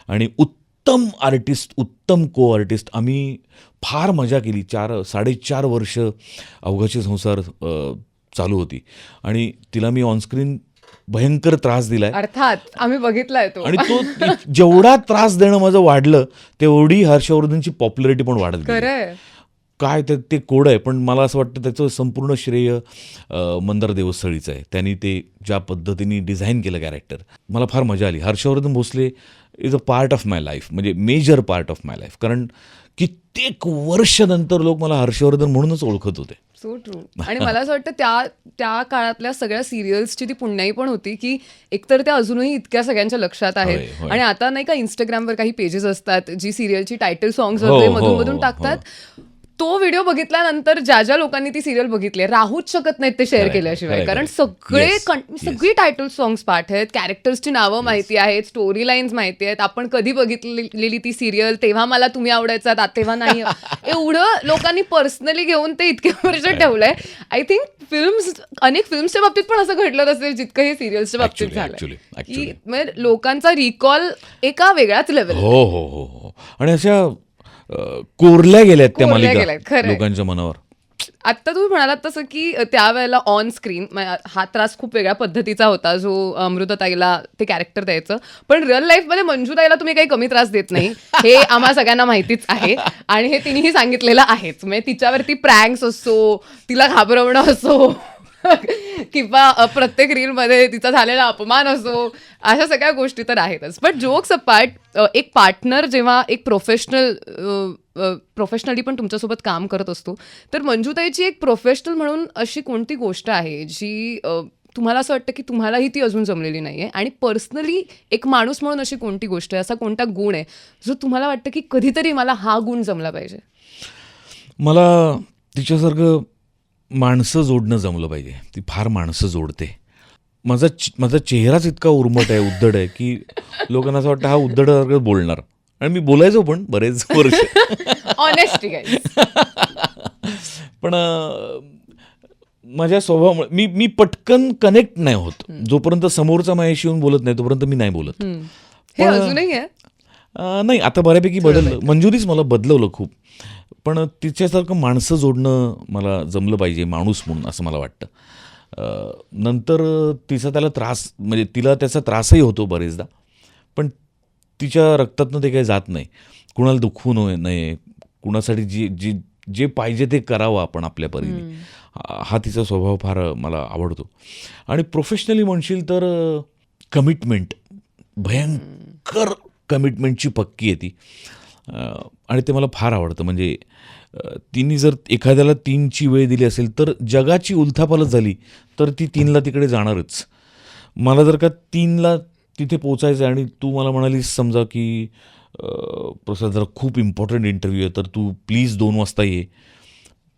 आणि उत्तम आर्टिस्ट, उत्तम को आर्टिस्ट. आम्ही फार मजा केली. 4.5 वर्ष अवघाचे संसार चालू होती आणि तिला मी ऑनस्क्रीन भयंकर त्रास दिलाय. अर्थात आम्ही बघितलाय तो. आणि तो जेवढा त्रास देणं माझं वाढलं तेवढी हर्षवर्धनची पॉप्युलरिटी पण वाढत गेली. खरंय. काय ते कोड आहे, पण मला असं वाटतं त्याचं संपूर्ण श्रेय मंदार देवस्थळीचं आहे. त्यांनी ते ज्या पद्धतीने डिझाईन केलं कॅरेक्टर, मला फार मजा आली. Harshvardhan Bhosale is a part of my life, म्हणजे major part of my life. कारण कित्येक वर्ष नंतर लोक मला हर्षवर्धन म्हणूनच ओळखत होते. So true. आणि मला असं वाटतं त्या काळातल्या सगळ्या सिरियल्सची ती पुण्याई पण होती की एकतर त्या अजूनही इतक्या सगळ्यांच्या लक्षात आहेत. होय, होय. आणि आता नाही का इंस्टाग्रामवर काही पेजेस असतात जी सिरियलची टायटल सॉंग्स हो, वगैरे हो, मधून मधून हो, टाकतात. तो व्हिडिओ बघितल्यानंतर ज्या लोकांनी ती सिरियल बघितली राहूच शकत नाहीत ते शेअर खरंय, केल्याशिवाय. खरंय, कारण खरंय. Yes, yes. सगळी टायटल सॉंग्स पाठ आहेत, कॅरेक्टर्सची नावं माहिती आहेत, स्टोरी लाईन्स माहिती आहेत, आपण कधी बघितलेली ती सिरियल, तेव्हा मला तुम्ही आवडायचा तेव्हा नाही. एवढं लोकांनी पर्सनली घेऊन ते इतके वर्ष ठेवलंय. आय थिंक अनेक फिल्म्सच्या बाबतीत पण असं घडलं असेल जितकं हे सिरियल्सच्या बाबतीत Actually, झालं की म्हणजे लोकांचा रिकॉल एका वेगळ्याच लेवल. हो हो हो हो. आणि अशा कोरल्या गेल्यात त्या कोरल्या मालिका गेल्यात, खरंय. लोकांच्या मनावर. आत्ता तुम्ही म्हणालात तसं की त्यावेळेला ऑन स्क्रीन हा त्रास खूप वेगळ्या पद्धतीचा होता जो अमृताताईला ते कॅरेक्टर द्यायचं. पण रिअल लाईफमध्ये मंजूताईला तुम्ही काही कमी त्रास देत नाही हे आम्हा सगळ्यांना माहितीच आहे आणि हे तिनेही सांगितलेलं आहेच. म्हणजे तिच्यावरती प्रँक्स असो, तिला घाबरवणं असो किंवा प्रत्येक रीलमध्ये तिचा झालेला अपमान असो, अशा सगळ्या गोष्टी तर आहेतच. पण जोक्स अपार्ट, एक पार्टनर जेव्हा एक प्रोफेशनली पण तुमच्यासोबत काम करत असतो, तर मंजूताईची एक प्रोफेशनल म्हणून अशी कोणती गोष्ट आहे जी तुम्हाला असं वाटतं की तुम्हालाही ती अजून जमलेली नाही आहे, आणि पर्सनली एक माणूस म्हणून अशी कोणती गोष्ट आहे, असा कोणता गुण आहे जो तुम्हाला वाटतं की कधीतरी मला हा गुण जमला पाहिजे? मला तिच्यासारखं माणसं जोडणं जमलं पाहिजे. ती फार माणसं जोडते. माझा चेहराच इतका उर्मट आहे, उद्धड आहे की लोकांना असं वाटतं हा उद्धडासारखं बोलणार. आणि मी बोलायचो पण बरेच वर्ष. Honesty guys. पण माझ्या स्वभावामुळे मी पटकन कनेक्ट नाही होत. जोपर्यंत समोरचा माझ्याशी येऊन बोलत नाही तोपर्यंत मी नाही बोलत. हे अजूनही आहे. नाही, आता बऱ्यापैकी बदललं. मंजुरीच मला बदलवलं खूप. पण तिच्यासारखं माणसं जोडणं मला जमलं पाहिजे माणूस म्हणून, असं मला वाटतं. नंतर त्याला त्रास, म्हणजे तिला त्याचा त्रासही होतो बरेचदा, पण तिच्या रक्तातनं ते काही जात नाही. कुणाला दुखवू नये, कुणासाठी जे पाहिजे ते करावं आपण आपल्या परीने. हा तिचा स्वभाव फार मला आवडतो. आणि प्रोफेशनली म्हणशील तर कमिटमेंट, भयंकर कमिटमेंटची पक्की आहे ती. आणि ते मला फार आवडतं. म्हणजे तिने जर एखाद्याला 3ची वेळ दिली असेल तर जगाची उलथापालथ झाली तर ती 3ला तिकडे जाणारच. मला जर का 3ला तिथे पोचायचं आणि तू मला म्हणालीस समजा की प्रसाद जरा खूप इम्पॉर्टंट इंटरव्ह्यू आहे तर तू प्लीज 2 वाजता ये,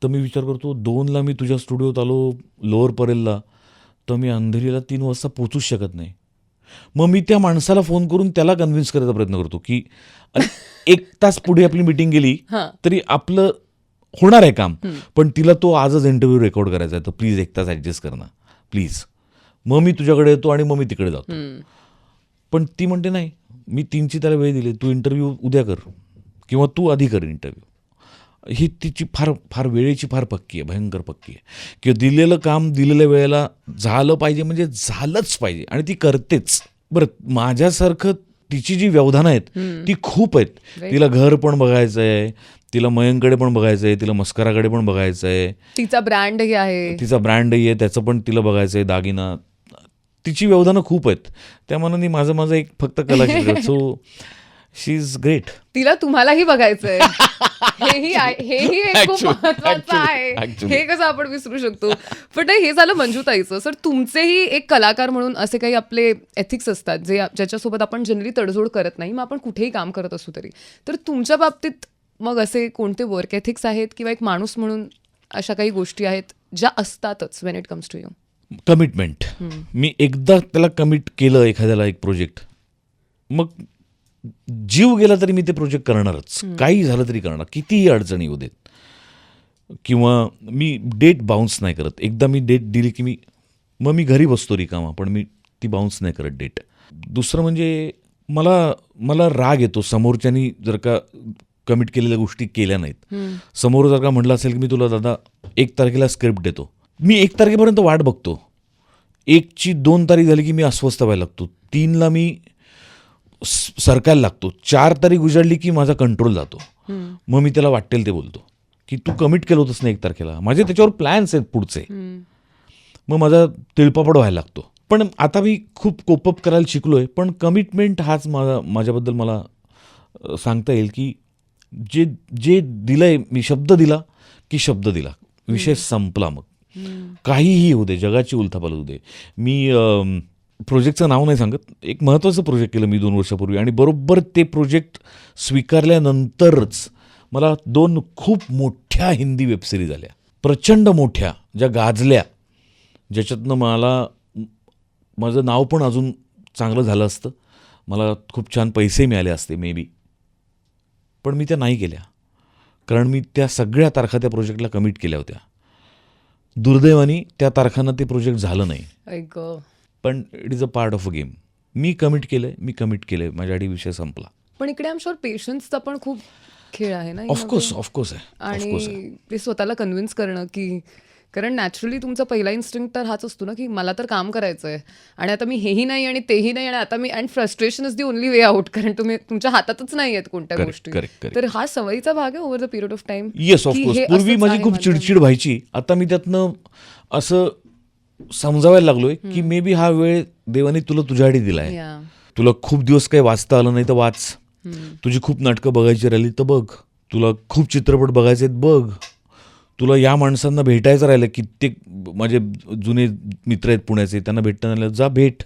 तर मी विचार करतो 2ला मी तुझ्या स्टुडिओत आलो लोअर परेलला तर मी अंधेरीला 3 वाजता पोचूच शकत नाही. मग मी त्या माणसाला फोन करून त्याला कन्व्हिन्स करायचा प्रयत्न करतो की 1 तास पुढे आपली मीटिंग गेली तरी आपलं होणार आहे काम, पण तिला तो आजच इंटरव्ह्यू रेकॉर्ड करायचा आहे तर प्लीज 1 तास ॲडजस्ट कर ना प्लीज. मग मी तुझ्याकडे येतो आणि मग मी तिकडे जातो. पण ती म्हणते नाही, मी 3ची त्याला वेळ दिली, तू इंटरव्ह्यू उद्या कर किंवा तू आधी कर इंटरव्ह्यू. ही तिची फार वेळेची फार पक्की आहे, भयंकर पक्की आहे की दिलेलं काम दिलेल्या वेळेला झालं पाहिजे म्हणजे झालंच पाहिजे आणि ती करतेच. बरं, माझ्यासारखं तिची जी व्यवधानं आहेत ती खूप आहेत. Right. तिला घर पण बघायचं आहे, तिला मयंककडे पण बघायचं आहे, तिला मस्कराकडे पण बघायचं आहे, तिचा ब्रँडही आहे. तिचा ब्रँडही आहे त्याचं पण तिला बघायचं आहे, दागिना. तिची व्यवधानं खूप आहेत. त्या मनाने माझं एक फक्त Kalakshetra. So she is great. तिला तुम्हालाही बघायचंय. हेही एक खूप Actually, महत्वाचं आहे. actually. हे कसं आपण विसरू शकतो. पण हे झालं मंजूताईचं. सर, तुमचेही एक कलाकार म्हणून असे काही आपले एथिक्स असतात ज्याच्यासोबत आपण जनरली तडजोड करत नाही, मग आपण कुठेही काम करत असू तरी. तर तुमच्या बाबतीत मग असे कोणते वर्क एथिक्स आहेत किंवा एक माणूस म्हणून अशा काही गोष्टी आहेत ज्या असतातच when it comes to you? Commitment. मी एकदा त्याला कमिट केलं एखाद्याला एक प्रोजेक्ट, मग जीव गेला तरी मी ते प्रोजेक्ट करणारच. काही झालं तरी करणार, कितीही अडचणी येऊ देत. किंवा मी डेट बाउन्स नाही करत. एकदा मी डेट दिली की मग मी घरी बसतो रिकामा, पण मी ती बाउन्स नाही करत डेट. दुसरं म्हणजे मला राग येतो समोरच्यानी जर का कमिट केलेल्या गोष्टी केल्या नाहीत. समोर जर का म्हटलं असेल की मी तुला दादा 1 तारखेला स्क्रिप्ट देतो, मी 1 तारखेपर्यंत वाट बघतो. 1ची 2 तारीख झाली की मी अस्वस्थ व्हायला लागतो. 3ला मी सरकायला लागतो. 4 तारीख उजाडली की माझा कंट्रोल जातो. मग मी त्याला वाटेल ते बोलतो की तू कमिट केलं होतंस ना 1 तारखेला, माझे त्याच्यावर प्लॅन्स आहेत पुढचे. मग माझा तिळपापड व्हायला लागतो. पण आता मी खूप कोपअप करायला शिकलोय. पण कमिटमेंट हाच माझ्याबद्दल मला सांगता येईल की जे दिलंय मी, शब्द दिला की शब्द दिला, विषय संपला. मग काहीही होऊ दे, जगाची उलथापालथ होऊ दे. मी प्रोजेक्टचं नाव नाही सांगत, एक महत्त्वाचं प्रोजेक्ट केलं मी 2 वर्षापूर्वी, आणि बरोबर ते प्रोजेक्ट स्वीकारल्यानंतरच मला 2 खूप मोठ्या हिंदी वेबसिरीज आल्या, प्रचंड मोठ्या, ज्या गाजल्या, ज्याच्यातनं माझं नाव पण अजून चांगलं झालं असतं, मला खूप छान पैसे मिळाले असते मे बी. पण मी त्या नाही केल्या, कारण मी त्या सगळ्या तारखा त्या प्रोजेक्टला कमिट केल्या होत्या. दुर्दैवाने त्या तारखांना ते प्रोजेक्ट झालं नाही. पण it is a part of a game. Me commit केलंय, माझ्यासाठी विषय संपला. पण इकडे आम शुअर पेशन्सचा पण खूप खेळ आहे ना. ऑफकोर्स आहे. आणि ते स्वतःला कन्व्हिन्स करणं की, कारण नॅचरली तुमचा पहिला इन्स्टिंक्ट तर हाच असतो ना की मला तर काम करायचं आहे, आणि आता मी हेही नाही आणि तेही नाही, आणि आता मी, and frustration is the only way out, कारण तुम्ही तुमच्या हातातच नाही आहेत कोणत्या गोष्टी. तर हा सवयीचा भाग आहे over the period of time. Yes, of course. पूर्वी माझी खूप चिडचिड व्हायची. आता मी त्यातनं असं समजावायला लागलोय की मे बी हा वेळ देवाने तुला तुझ्यासाठी दिलाय. तुला खूप दिवस काही वाचता आलं नाही तर वाच, तुझी खूप नाटकं बघायची राहिली तर बघ, तुला खूप चित्रपट बघायचे बघ, तुला या माणसांना भेटायचं राहिलं, कित्येक माझे जुने मित्र आहेत पुण्याचे, त्यांना भेटता नाही जा भेट.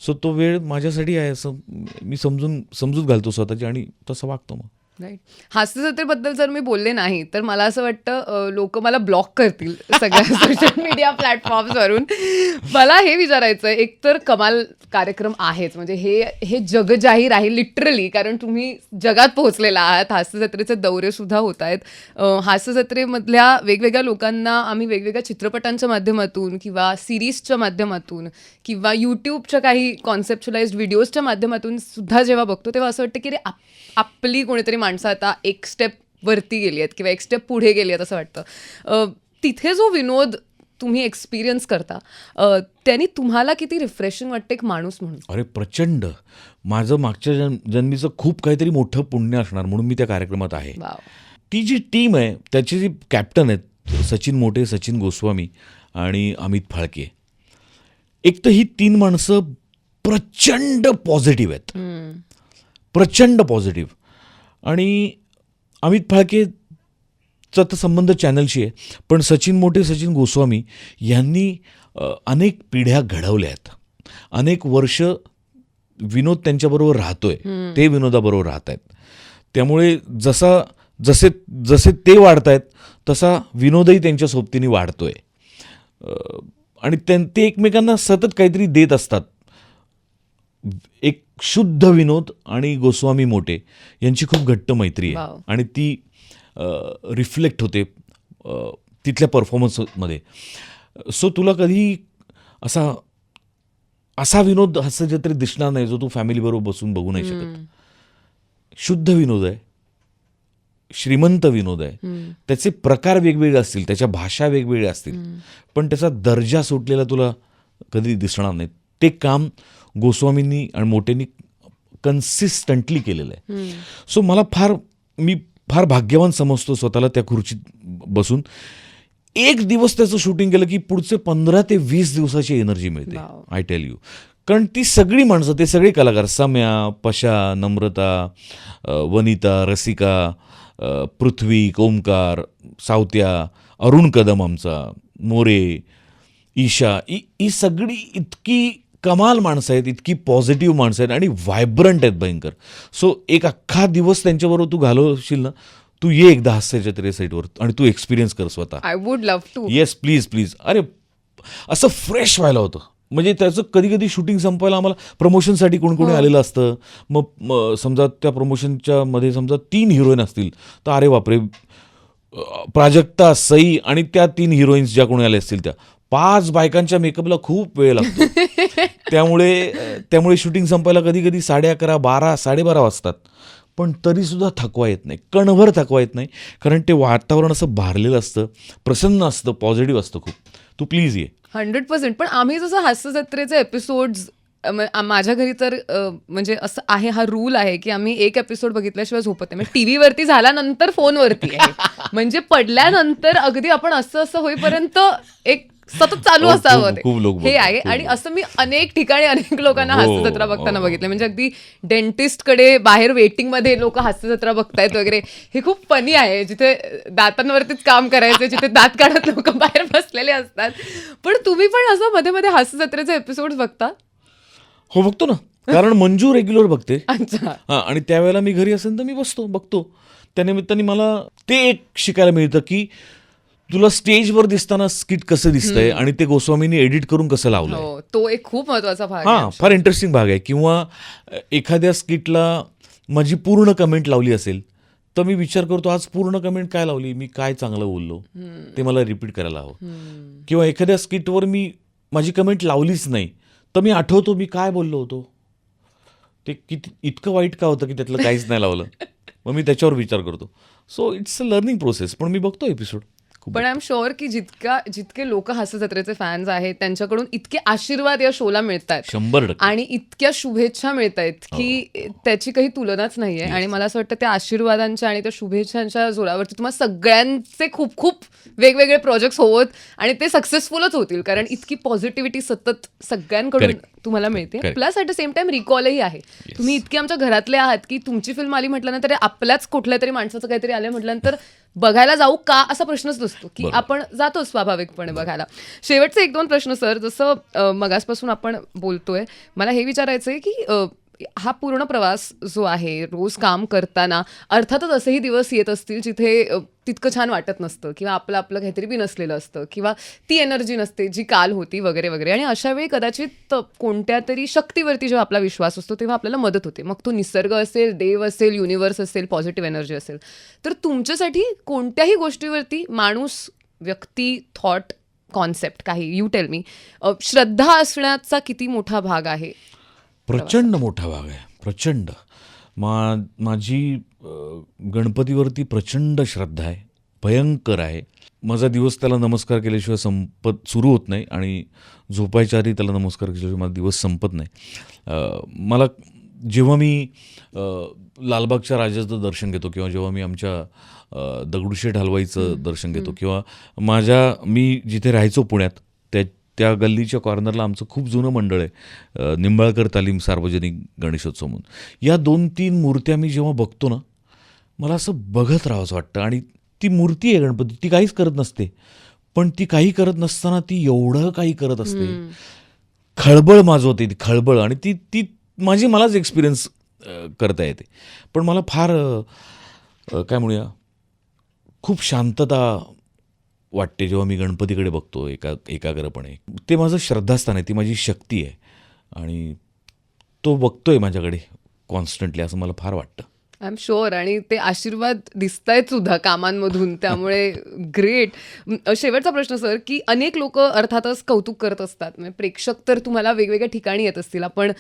सो तो वेळ माझ्यासाठी आहे असं मी समजूत घालतो स्वतःची, आणि तसं वागतो. मग राईट. हास्यजत्रेबद्दल जर मी बोलले नाही तर मला असं वाटतं लोक मला ब्लॉक करतील सगळ्या सोशल मीडिया प्लॅटफॉर्म्सवरून. मला हे विचारायचं आहे, एकतर कमाल कार्यक्रम आहेच, म्हणजे हे जगजाहीर आहे लिटरली, कारण तुम्ही जगात पोहोचलेला आहात. हास्यजत्रेचे दौरे सुद्धा होत आहेत. हास्यजत्रेमधल्या वेगवेगळ्या लोकांना आम्ही वेगवेगळ्या चित्रपटांच्या माध्यमातून किंवा सिरीजच्या माध्यमातून किंवा यूट्यूबच्या काही कॉन्सेप्च्युलाइज्ड व्हिडिओजच्या माध्यमातून सुद्धा जेव्हा बघतो, तेव्हा असं वाटतं की रे आपली कोणीतरी माणसं आता एक स्टेप वरती गेली आहेत किंवा एक स्टेप पुढे गेली आहेत असं वाटतं. तिथे जो विनोद तुम्ही एक्सपिरियन्स करता त्यांनी तुम्हाला किती रिफ्रेशिंग वाटतं एक माणूस म्हणून? अरे प्रचंड. माझं मागच्या जन्मीचं खूप काहीतरी मोठं पुण्य असणार म्हणून मी त्या कार्यक्रमात आहे. ती जी टीम आहे, त्याचे जे कॅप्टन आहेत, सचिन मोटे, सचिन गोस्वामी आणि अमित फाळके, एक तर ही 3 माणसं प्रचंड पॉझिटिव्ह आहेत, प्रचंड पॉझिटिव्ह. आणि अमित फाळकेचा तर संबंध चॅनलशी आहे, पण सचिन मोटे, सचिन गोस्वामी यांनी अनेक पिढ्या घडवल्या आहेत. अनेक वर्ष विनोद त्यांच्याबरोबर राहतोय, ते विनोदाबरोबर राहत आहेत. त्यामुळे जसे ते वाढत आहेत तसा विनोदही त्यांच्या सोबतीने वाढतोय. आणि ते एकमेकांना सतत काहीतरी देत असतात. एक शुद्ध विनोद आणि गोस्वामी मोटे यांची खूप घट्ट मैत्री आहे, आणि ती रिफ्लेक्ट होते तिथल्या परफॉर्मन्समध्ये. सो तुला कधी असा विनोद हास्यजत्रेत दिसणार नाही जो तू फॅमिलीबरोबर बसून बघू नाही शकत. शुद्ध विनोद आहे, श्रीमंत विनोद आहे, त्याचे प्रकार वेगवेगळे असतील, त्याच्या भाषा वेगवेगळ्या असतील, पण त्याचा दर्जा सुटलेला तुला कधी दिसणार नाहीत. ते काम गोस्वामींनी आणि मोटेंनी कन्सिस्टंटली केलेलं आहे. सो मी फार भाग्यवान समजतो स्वतःला त्या खुर्चीत बसून. एक दिवस त्याचं शूटिंग केलं की पुढचे 15 ते 20 दिवसाची एनर्जी मिळते. Wow. I tell you. कारण ती सगळी माणसं, ते सगळे कलाकार, सम्या, पशा, नम्रता, वनिता, रसिका, पृथ्वी, ओमकार, सावत्या, अरुण कदम आमचा, मोरे, ईशा, ही सगळी इतकी कमाल माणसं आहेत, इतकी पॉझिटिव्ह माणसं आहेत आणि व्हायब्रंट आहेत भयंकर. सो एक अख्खा दिवस त्यांच्याबरोबर तू घालवशील ना, तू ये एकदा हास्याच्या तरी साईटवर आणि तू एक्सपिरियन्स कर स्वतः. I would love to. Yes, please please. अरे असं फ्रेश व्हायला होतं. म्हणजे त्याचं कधी कधी शूटिंग संपायला आम्हाला प्रमोशनसाठी कोणी आलेलं असतं. मग समजा त्या प्रमोशनच्या मध्ये समजा 3 हिरोईन असतील तर अरे बापरे, प्राजक्ता, सई आणि त्या 3 हिरोईन्स ज्या कोणी आल्या असतील त्या 5 बायकांच्या मेकअपला खूप वेळ लागतो. त्यामुळे शूटिंग संपायला कधी कधी 11:30, 12, 12:30 वाजतात. पण तरीसुद्धा थकवा येत नाही, कणभर थकवा येत नाही. कारण ते वातावरण असं भारलेलं असतं, प्रसन्न असतं, पॉझिटिव्ह असतं खूप. तू प्लीज ये. 100%. पण आम्ही जसं हास्य जत्रेचे एपिसोड्स, माझ्या घरी तर म्हणजे असं आहे, हा रूल आहे की आम्ही एक एपिसोड बघितल्याशिवाय झोपत नाही. म्हणजे टीव्हीवरती झाल्यानंतर फोनवरती आहे. म्हणजे पडल्यानंतर अगदी आपण असं होईपर्यंत एक सतत चालू खूप असावं ते. लोक हे आहे. बघतात, आणि खूप. असं मी अनेक ठिकाणी अनेक लोकांना हो, हास्य जत्रा बघताना हो. बघितलं. म्हणजे अगदी डेंटिस्टकडे बाहेर वेटिंगमध्ये लोक हास्य जत्रा बघतायत वगैरे. हे खूप फनी आहे. जिथे दातांवरतीच काम करायचं, जिथे दात काढत लोक बाहेर बसलेले असतात. पण तुम्ही पण असं मध्ये मध्ये हास्य जत्रेचे एपिसोड बघता? हो, बघतो ना. कारण मंजू रेग्युलर बघते. अच्छा. हां, आणि त्यावेळेला मी घरी असेल तर मी बघतो. त्यानिमित्ताने मला ते एक शिकायला मिळतं की तुला स्टेजवर दिसताना स्किट कसं दिसतंय आणि ते गोस्वामींनी एडिट करून कसं लावलंय. हो, तो एक खूप महत्वाचा भाग हां, आहे. फार इंटरेस्टिंग भाग आहे. किंवा एखाद्या स्किटला माझी पूर्ण कमेंट लावली असेल तर मी विचार करतो आज पूर्ण कमेंट काय लावली, मी काय चांगलं बोललो, ते मला रिपीट करायला हवं. किंवा एखाद्या स्किटवर मी माझी कमेंट लावलीच नाही तर मी आठवतो मी काय बोललो होतो, ते किती इतकं वाईट का होतं की त्यातलं काहीच नाही लावलं. मग मी त्याच्यावर विचार करतो. So it's a learning process. पण मी बघतो एपिसोड खूप. पण आय एम शुअर की जितके लोक हास्य जत्रेचे फॅन्स आहेत त्यांच्याकडून इतके आशीर्वाद या शोला मिळतात 100% आणि इतक्या शुभेच्छा मिळत आहेत की त्याची काही तुलनाच नाहीये. आणि मला असं वाटतं त्या आशीर्वादांच्या आणि त्या शुभेच्छांच्या जोरावरती तुम्हाला सगळ्यांचे खूप खूप वेगवेगळे प्रोजेक्ट्स होत आणि ते सक्सेसफुलच होतील. कारण इतकी पॉझिटिव्हिटी सतत सगळ्यांकडून Correct. तुम्हाला मिळते. Correct. Plus at the same time रिकॉलही आहे. तुम्ही इतके आमच्या घरातले आहात की तुमची फिल्म आली म्हटल्यानंतर आपल्याच कुठल्या तरी माणसाचं काहीतरी आलं म्हटल्यानंतर बघायला जाऊ का असा प्रश्नच नसतो की बरोबर. आपण जातो स्वाभाविकपणे बघायला. शेवटचे 1-2 प्रश्न सर. जसं मगासपासून आपण बोलतोय, मला हे विचारायचं आहे की हा पूर्ण प्रवास जो आहे रोज काम करताना अर्थातच असेही दिवस येत असतील जिथे तितकं छान वाटत नसतं किंवा आपलं काहीतरी बी नसलेलं असतं किंवा ती एनर्जी नसते जी काल होती वगैरे वगैरे. आणि अशा वेळी कदाचित कोणत्या तरी शक्तीवरती जेव्हा आपला विश्वास असतो तेव्हा आपल्याला मदत होते. मग तो निसर्ग असेल, देव असेल, युनिव्हर्स असेल, पॉझिटिव्ह एनर्जी असेल. तर तुमच्यासाठी कोणत्याही गोष्टीवरती माणूस, व्यक्ती, थॉट, कॉन्सेप्ट काही यू टेल मी, श्रद्धा असण्याचा किती मोठा भाग आहे? प्रचंड मोठा भाग आहे, प्रचंड. माझी गणपतीवरती प्रचंड श्रद्धा आहे, भयंकर आहे. माझा दिवस त्याला नमस्कार केल्याशिवाय सुरू होत नाही आणि झोपायच्या आधी त्याला नमस्कार केल्याशिवाय माझा दिवस संपत नाही. मला जेव्हा मी लालबागच्या राजाचं दर्शन घेतो किंवा जेव्हा मी आमच्या दगडूशेठ हलवाईचं दर्शन घेतो किंवा मी जिथे राहायचो पुण्यात त्या गल्लीच्या कॉर्नरला आमचं खूप जुनं मंडळ आहे, निंबाळकर तालीम सार्वजनिक गणेशोत्सव म्हणून. या 2-3 मूर्त्या मी जेव्हा बघतो ना, मला असं बघत राहावंसं वाटतं. आणि ती मूर्ती आहे गणपती, ती काहीच करत नसते, पण ती काही करत नसताना ती एवढं काही करत असते. खळबळ माजवते ती, खळबळ. आणि ती मलाच एक्सपिरियन्स करता येते. पण मला फार काय म्हणूया, खूप शांतता वाटते जेव्हा मी गणपतीकडे बघतो एकाग्रपणे. ते माझं श्रद्धास्थान आहे, ती माझी शक्ती आहे आणि तो बघतोय माझ्याकडे कॉन्स्टंटली असं मला फार वाटतं. I am sure. आणि ते आशीर्वाद दिसतायत सुद्धा कामांमधून, त्यामुळे ग्रेट. शेवटचा प्रश्न सर, की अनेक लोक अर्थातच कौतुक करत असतात, म्हणजे प्रेक्षक तर तुम्हाला वेगवेगळ्या ठिकाणी येत असतील. आपण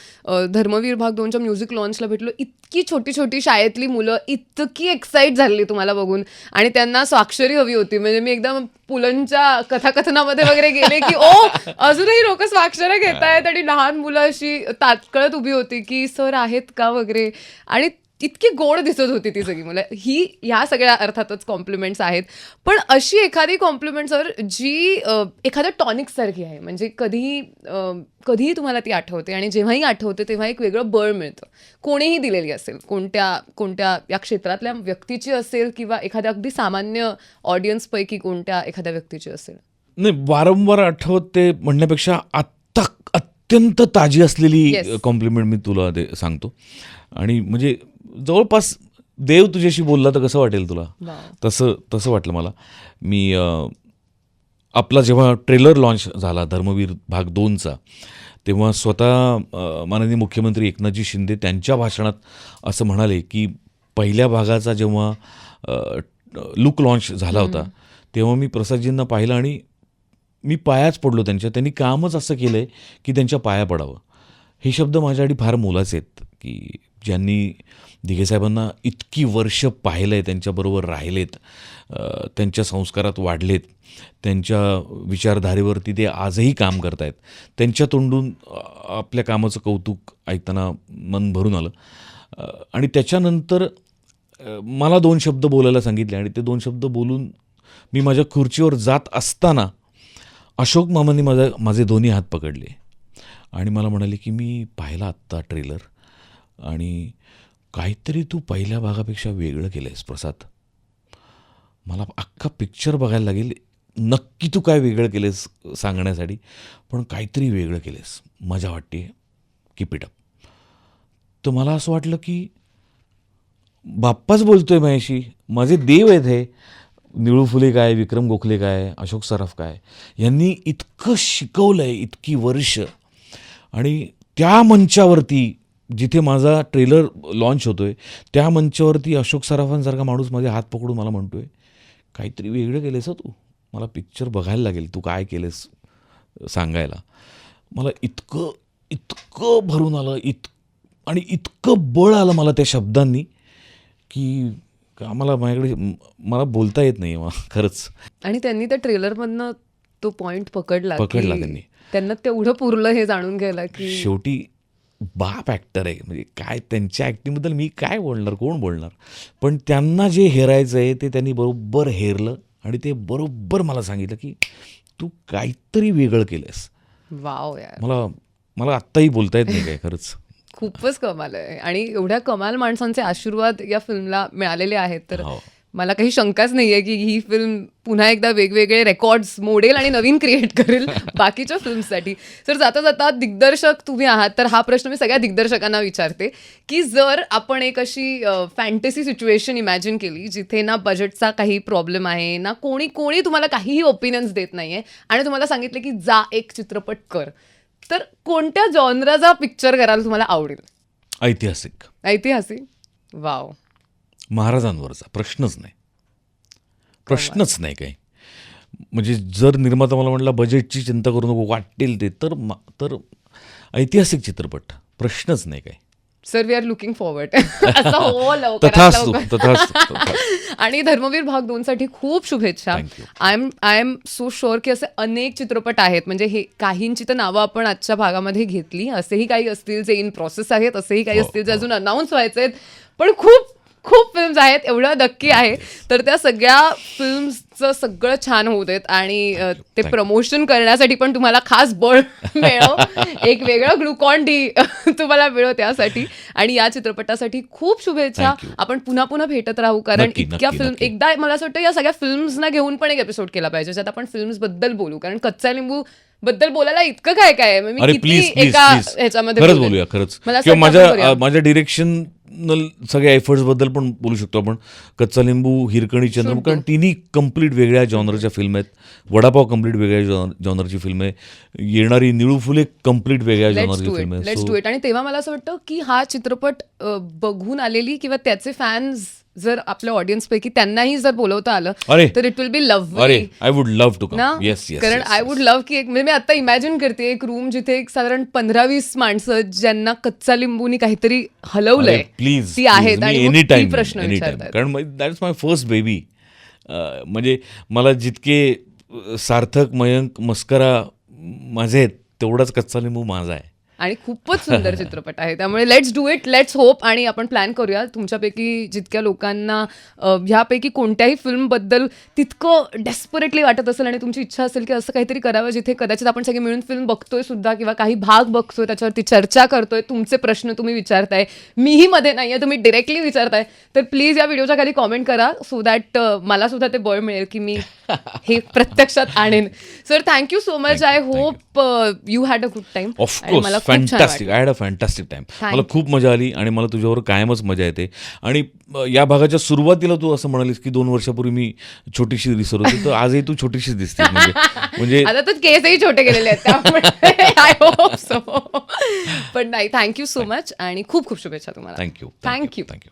धर्मवीर भाग 2च्या म्युझिक लॉन्चला भेटलो, इतकी छोटी छोटी शाळेतली मुलं इतकी एक्साइट झाली तुम्हाला बघून, आणि त्यांना स्वाक्षरी हवी होती. म्हणजे मी एकदम पुलंच्या कथाकथनामध्ये वगैरे गेले की ओ अजूनही लोक स्वाक्षऱ्या घेत आहेत, आणि लहान मुलं अशी तात्कळत उभी होती की सर आहेत का वगैरे, आणि इतकी गोड दिसत होती ती सगळी मुलं. ह्या सगळ्या अर्थातच कॉम्प्लिमेंट्स आहेत. पण अशी एखादी कॉम्प्लिमेंट सर जी एखाद्या टॉनिक सारखी आहे, म्हणजे कधीही तुम्हाला ती आठवते, आणि जेव्हाही आठवते तेव्हा एक वेगळं बळ मिळतं. कोणीही दिलेली असेल, कोणत्या या क्षेत्रातल्या व्यक्तीची असेल, किंवा एखाद्या अगदी सामान्य ऑडियन्सपैकी कोणत्या एखाद्या व्यक्तीची असेल. नाही, वारंवार आठवत ते म्हणण्यापेक्षा आत्ता अत्यंत ताजी असलेली Yes. कॉम्प्लिमेंट मी तुला सांगतो. आणि म्हणजे जवळपास देव तुझ्याशी बोलला तर कसं वाटेल तुला, तसं वाटलं मला. मी आपला जेव्हा ट्रेलर लॉन्च झाला धर्मवीर भाग 2चा, तेव्हा स्वतः माननीय मुख्यमंत्री एकनाथजी शिंदे त्यांच्या भाषणात असं म्हणाले की पहिल्या भागाचा जेव्हा लुक लॉन्च झाला होता तेव्हा मी प्रसादजींना पाहिलं आणि मी पायाच पडलो त्यांच्या. त्यांनी कामच असं केलं आहे की त्यांच्या पाया पडावं. हे शब्द माझ्यासाठी फार मोलाचे आहेत, की ज्यांनी दिघेसाहेबांना इतकी वर्ष पाहिलं आहे, त्यांच्याबरोबर राहिलेत, त्यांच्या संस्कारात वाढलेत, त्यांच्या विचारधारेवरती ते आजही काम करत आहेत. त्यांच्या तोंडून आपल्या कामाचं कौतुक ऐकताना मन भरून आलं. आणि त्याच्यानंतर मला 2 शब्द बोलायला सांगितले, आणि ते 2 शब्द बोलून मी माझ्या खुर्चीवर जात असताना अशोक मामांनी माझे दोन्ही हात पकडले आणि मला म्हणाले की मी पाहिला आत्ता ट्रेलर, आणि काहीतरी तू पहिल्या भागापेक्षा वेगळं केलं आहेस प्रसाद. मला अख्खा पिक्चर बघायला लागेल नक्की तू काय वेगळं केलं आहेस सांगण्यासाठी, पण काहीतरी वेगळं केलं आहेस, मजा वाटते, कीप इट अप. तर मला असं वाटलं की बाप्पाच बोलतो आहे माझ्याशी, माझे देव आहेत हे. निळू फुले काय, विक्रम गोखले काय, अशोक सराफ काय, यांनी इतकं शिकवलं आहे इतकी वर्ष. आणि त्या मंचावरती जिथे माझा ट्रेलर लॉन्च होतो आहे त्या मंचावरती अशोक सराफांसारखा माणूस माझे हात पकडून मला म्हणतो आहे काहीतरी वेगळं केलं आहेस तू, मला पिक्चर बघायला लागेल तू काय केलं आहेस सांगायला. मला इतकं भरून आलं, आणि इतकं बळ आलं मला त्या शब्दांनी की मला बोलता येत नाही मला खरंच. आणि त्यांनी त्या ट्रेलरमधनं तो पॉइंट पकडला त्यांनी. त्यांना तेवढं पुरलं हे जाणून घ्यायला की शेवटी बाप ॲक्टर आहे, म्हणजे काय त्यांच्या ॲक्टिंगबद्दल मी काय बोलणार, कोण बोलणार, पण त्यांना जे हेरायचं आहे ते त्यांनी बरोबर हेरलं, आणि ते बरोबर मला सांगितलं की तू काहीतरी वेगळं केलंस. वाव यार, मला आत्ताही बोलता येत नाही काय खरंच. खूपच कमाल आहे. आणि एवढ्या कमाल माणसांचे आशीर्वाद या फिल्मला मिळालेले आहेत, तर मला काही शंकाच नाही आहे की ही फिल्म पुन्हा एकदा वेगवेगळे रेकॉर्ड्स मोडेल आणि नवीन क्रिएट करेल बाकीच्या फिल्मसाठी. सर जाता जाता दिग्दर्शक तुम्ही आहात, तर हा प्रश्न मी सगळ्या दिग्दर्शकांना विचारते की जर आपण एक अशी फॅन्टसी सिच्युएशन इमॅजिन केली जिथे ना बजेटचा काही प्रॉब्लेम आहे, ना कोणी तुम्हाला काहीही ओपिनियन्स देत नाही आहे, आणि तुम्हाला सांगितलं की जा एक चित्रपट कर, तर कोणत्या जॉनराचा पिक्चर करायला तुम्हाला आवडेल? ऐतिहासिक. वाव. महाराजांवरचा प्रश्नच नाही काही. म्हणजे जर निर्माता मला म्हटला बजेटची चिंता करू नको, वाटेल ते, तर ऐतिहासिक चित्रपट प्रश्नच नाही काही. Sir we are looking forward. असं हो लवकर. आणि धर्मवीर भाग 2साठी खूप शुभेच्छा. आय एम सो शुअर की असे अनेक चित्रपट आहेत, म्हणजे हे काहींची तर नावं आपण आजच्या भागामध्ये घेतली, असेही काही असतील जे इन प्रोसेस आहेत, असेही काही असतील जे अजून अनाऊन्स व्हायचे आहेत, पण खूप फिल्म्स आहेत, एवढं नक्की आहे. तर त्या सगळ्या फिल्म्सचं सगळं छान होऊ देत, आणि ते प्रमोशन करण्यासाठी पण तुम्हाला खास बळ मिळो, एक वेगळं ग्लुकॉन डी तुम्हाला मिळो त्यासाठी. आणि या चित्रपटासाठी खूप शुभेच्छा. आपण पुन्हा भेटत राहू, कारण इतक्या फिल्म, एकदा मला असं वाटतं या सगळ्या फिल्म्सना घेऊन पण एक एपिसोड केला पाहिजे ज्यात आपण फिल्म्स बद्दल बोलू, कारण कच्चा लिंबू बद्दल बोलायला इतकं काय आहे. मी किती एका ह्याच्यामध्ये खरंच बोलूया खरंच. माझ्या डिरेक्शन ओरिजिनल सगळ्या एफर्ट्सबद्दल पण बोलू शकतो आपण. कच्चा लिंबू, हिरकणी, चंद्रमुख, कारण तिन्ही कम्प्लीट वेगळ्या जॉनरच्या फिल्म आहेत. वडापाव कम्प्लीट वेगळ्या जॉनरची फिल्म आहे. येणारी निळू फुले कम्प्लीट वेगळ्या जॉनरची फिल्म आहे. Let's do it. आणि तेव्हा मला असं वाटतं की हा चित्रपट बघून आलेली किंवा त्याचे फॅन्स जर आपल्या ऑडियन्स पैकी त्यांनाही जर बोलवता आलं तर इट विल बी लव्ह. अरे आय वुड लव्ह टू ना, कम. Yes yes. कारण आय वुड लव्ह की म्हणजे मी आता इमॅजिन करते एक रूम जिथे एक साधारण 15-20 माणसं ज्यांना कच्चा लिंबूनी काहीतरी हलवलंय प्लीज ती आहेत आणि मग एनी ती टाइम प्रश्न एनी टाइम. विचारतात. कारण that is my first baby. म्हणजे मला जितके सार्थक, मयंक, मस्करा माझे आहेत तेवढाच कच्चा लिंबू माझा आहे. आणि खूपच सुंदर चित्रपट आहे. त्यामुळे let's do it, let's hope. आणि आपण प्लॅन करूया तुमच्यापैकी जितक्या लोकांना ह्यापैकी कोणत्याही फिल्मबद्दल तितकं डेस्परेटली वाटत असेल आणि तुमची इच्छा असेल की असं काहीतरी करावं जिथे कदाचित आपण सगळे मिळून फिल्म बघतोय सुद्धा किंवा काही भाग बघतोय, त्याच्यावरती चर्चा करतोय, तुमचे प्रश्न तुम्ही विचारताय, मीही मध्ये नाही आहे, तुम्ही डिरेक्टली विचारताय, तर प्लीज या व्हिडिओच्या खाली कॉमेंट करा सो दॅट मला सुद्धा ते बळ मिळेल की मी हे प्रत्यक्षात आणेन. Sir thank you so much. I hope you had a good time. Of course fantastic. I had a fantastic time. मला खूप मजा आली आणि मला तुझ्यावर कायमच मजा येते. आणि या भागाच्या सुरुवातीला तू असं म्हणालीस की 2 वर्षापूर्वी मी छोटीशी दिसत होती, तर आजही तू छोटीशीच दिसते. म्हणजे आता तर केसही छोटे केलेले आहेत त्यामुळे आय होप सो. पण नाही, थँक्यू सो मच आणि खूप खूप शुभेच्छा तुम्हाला. थँक्यू. थँक्यू. थँक्यू.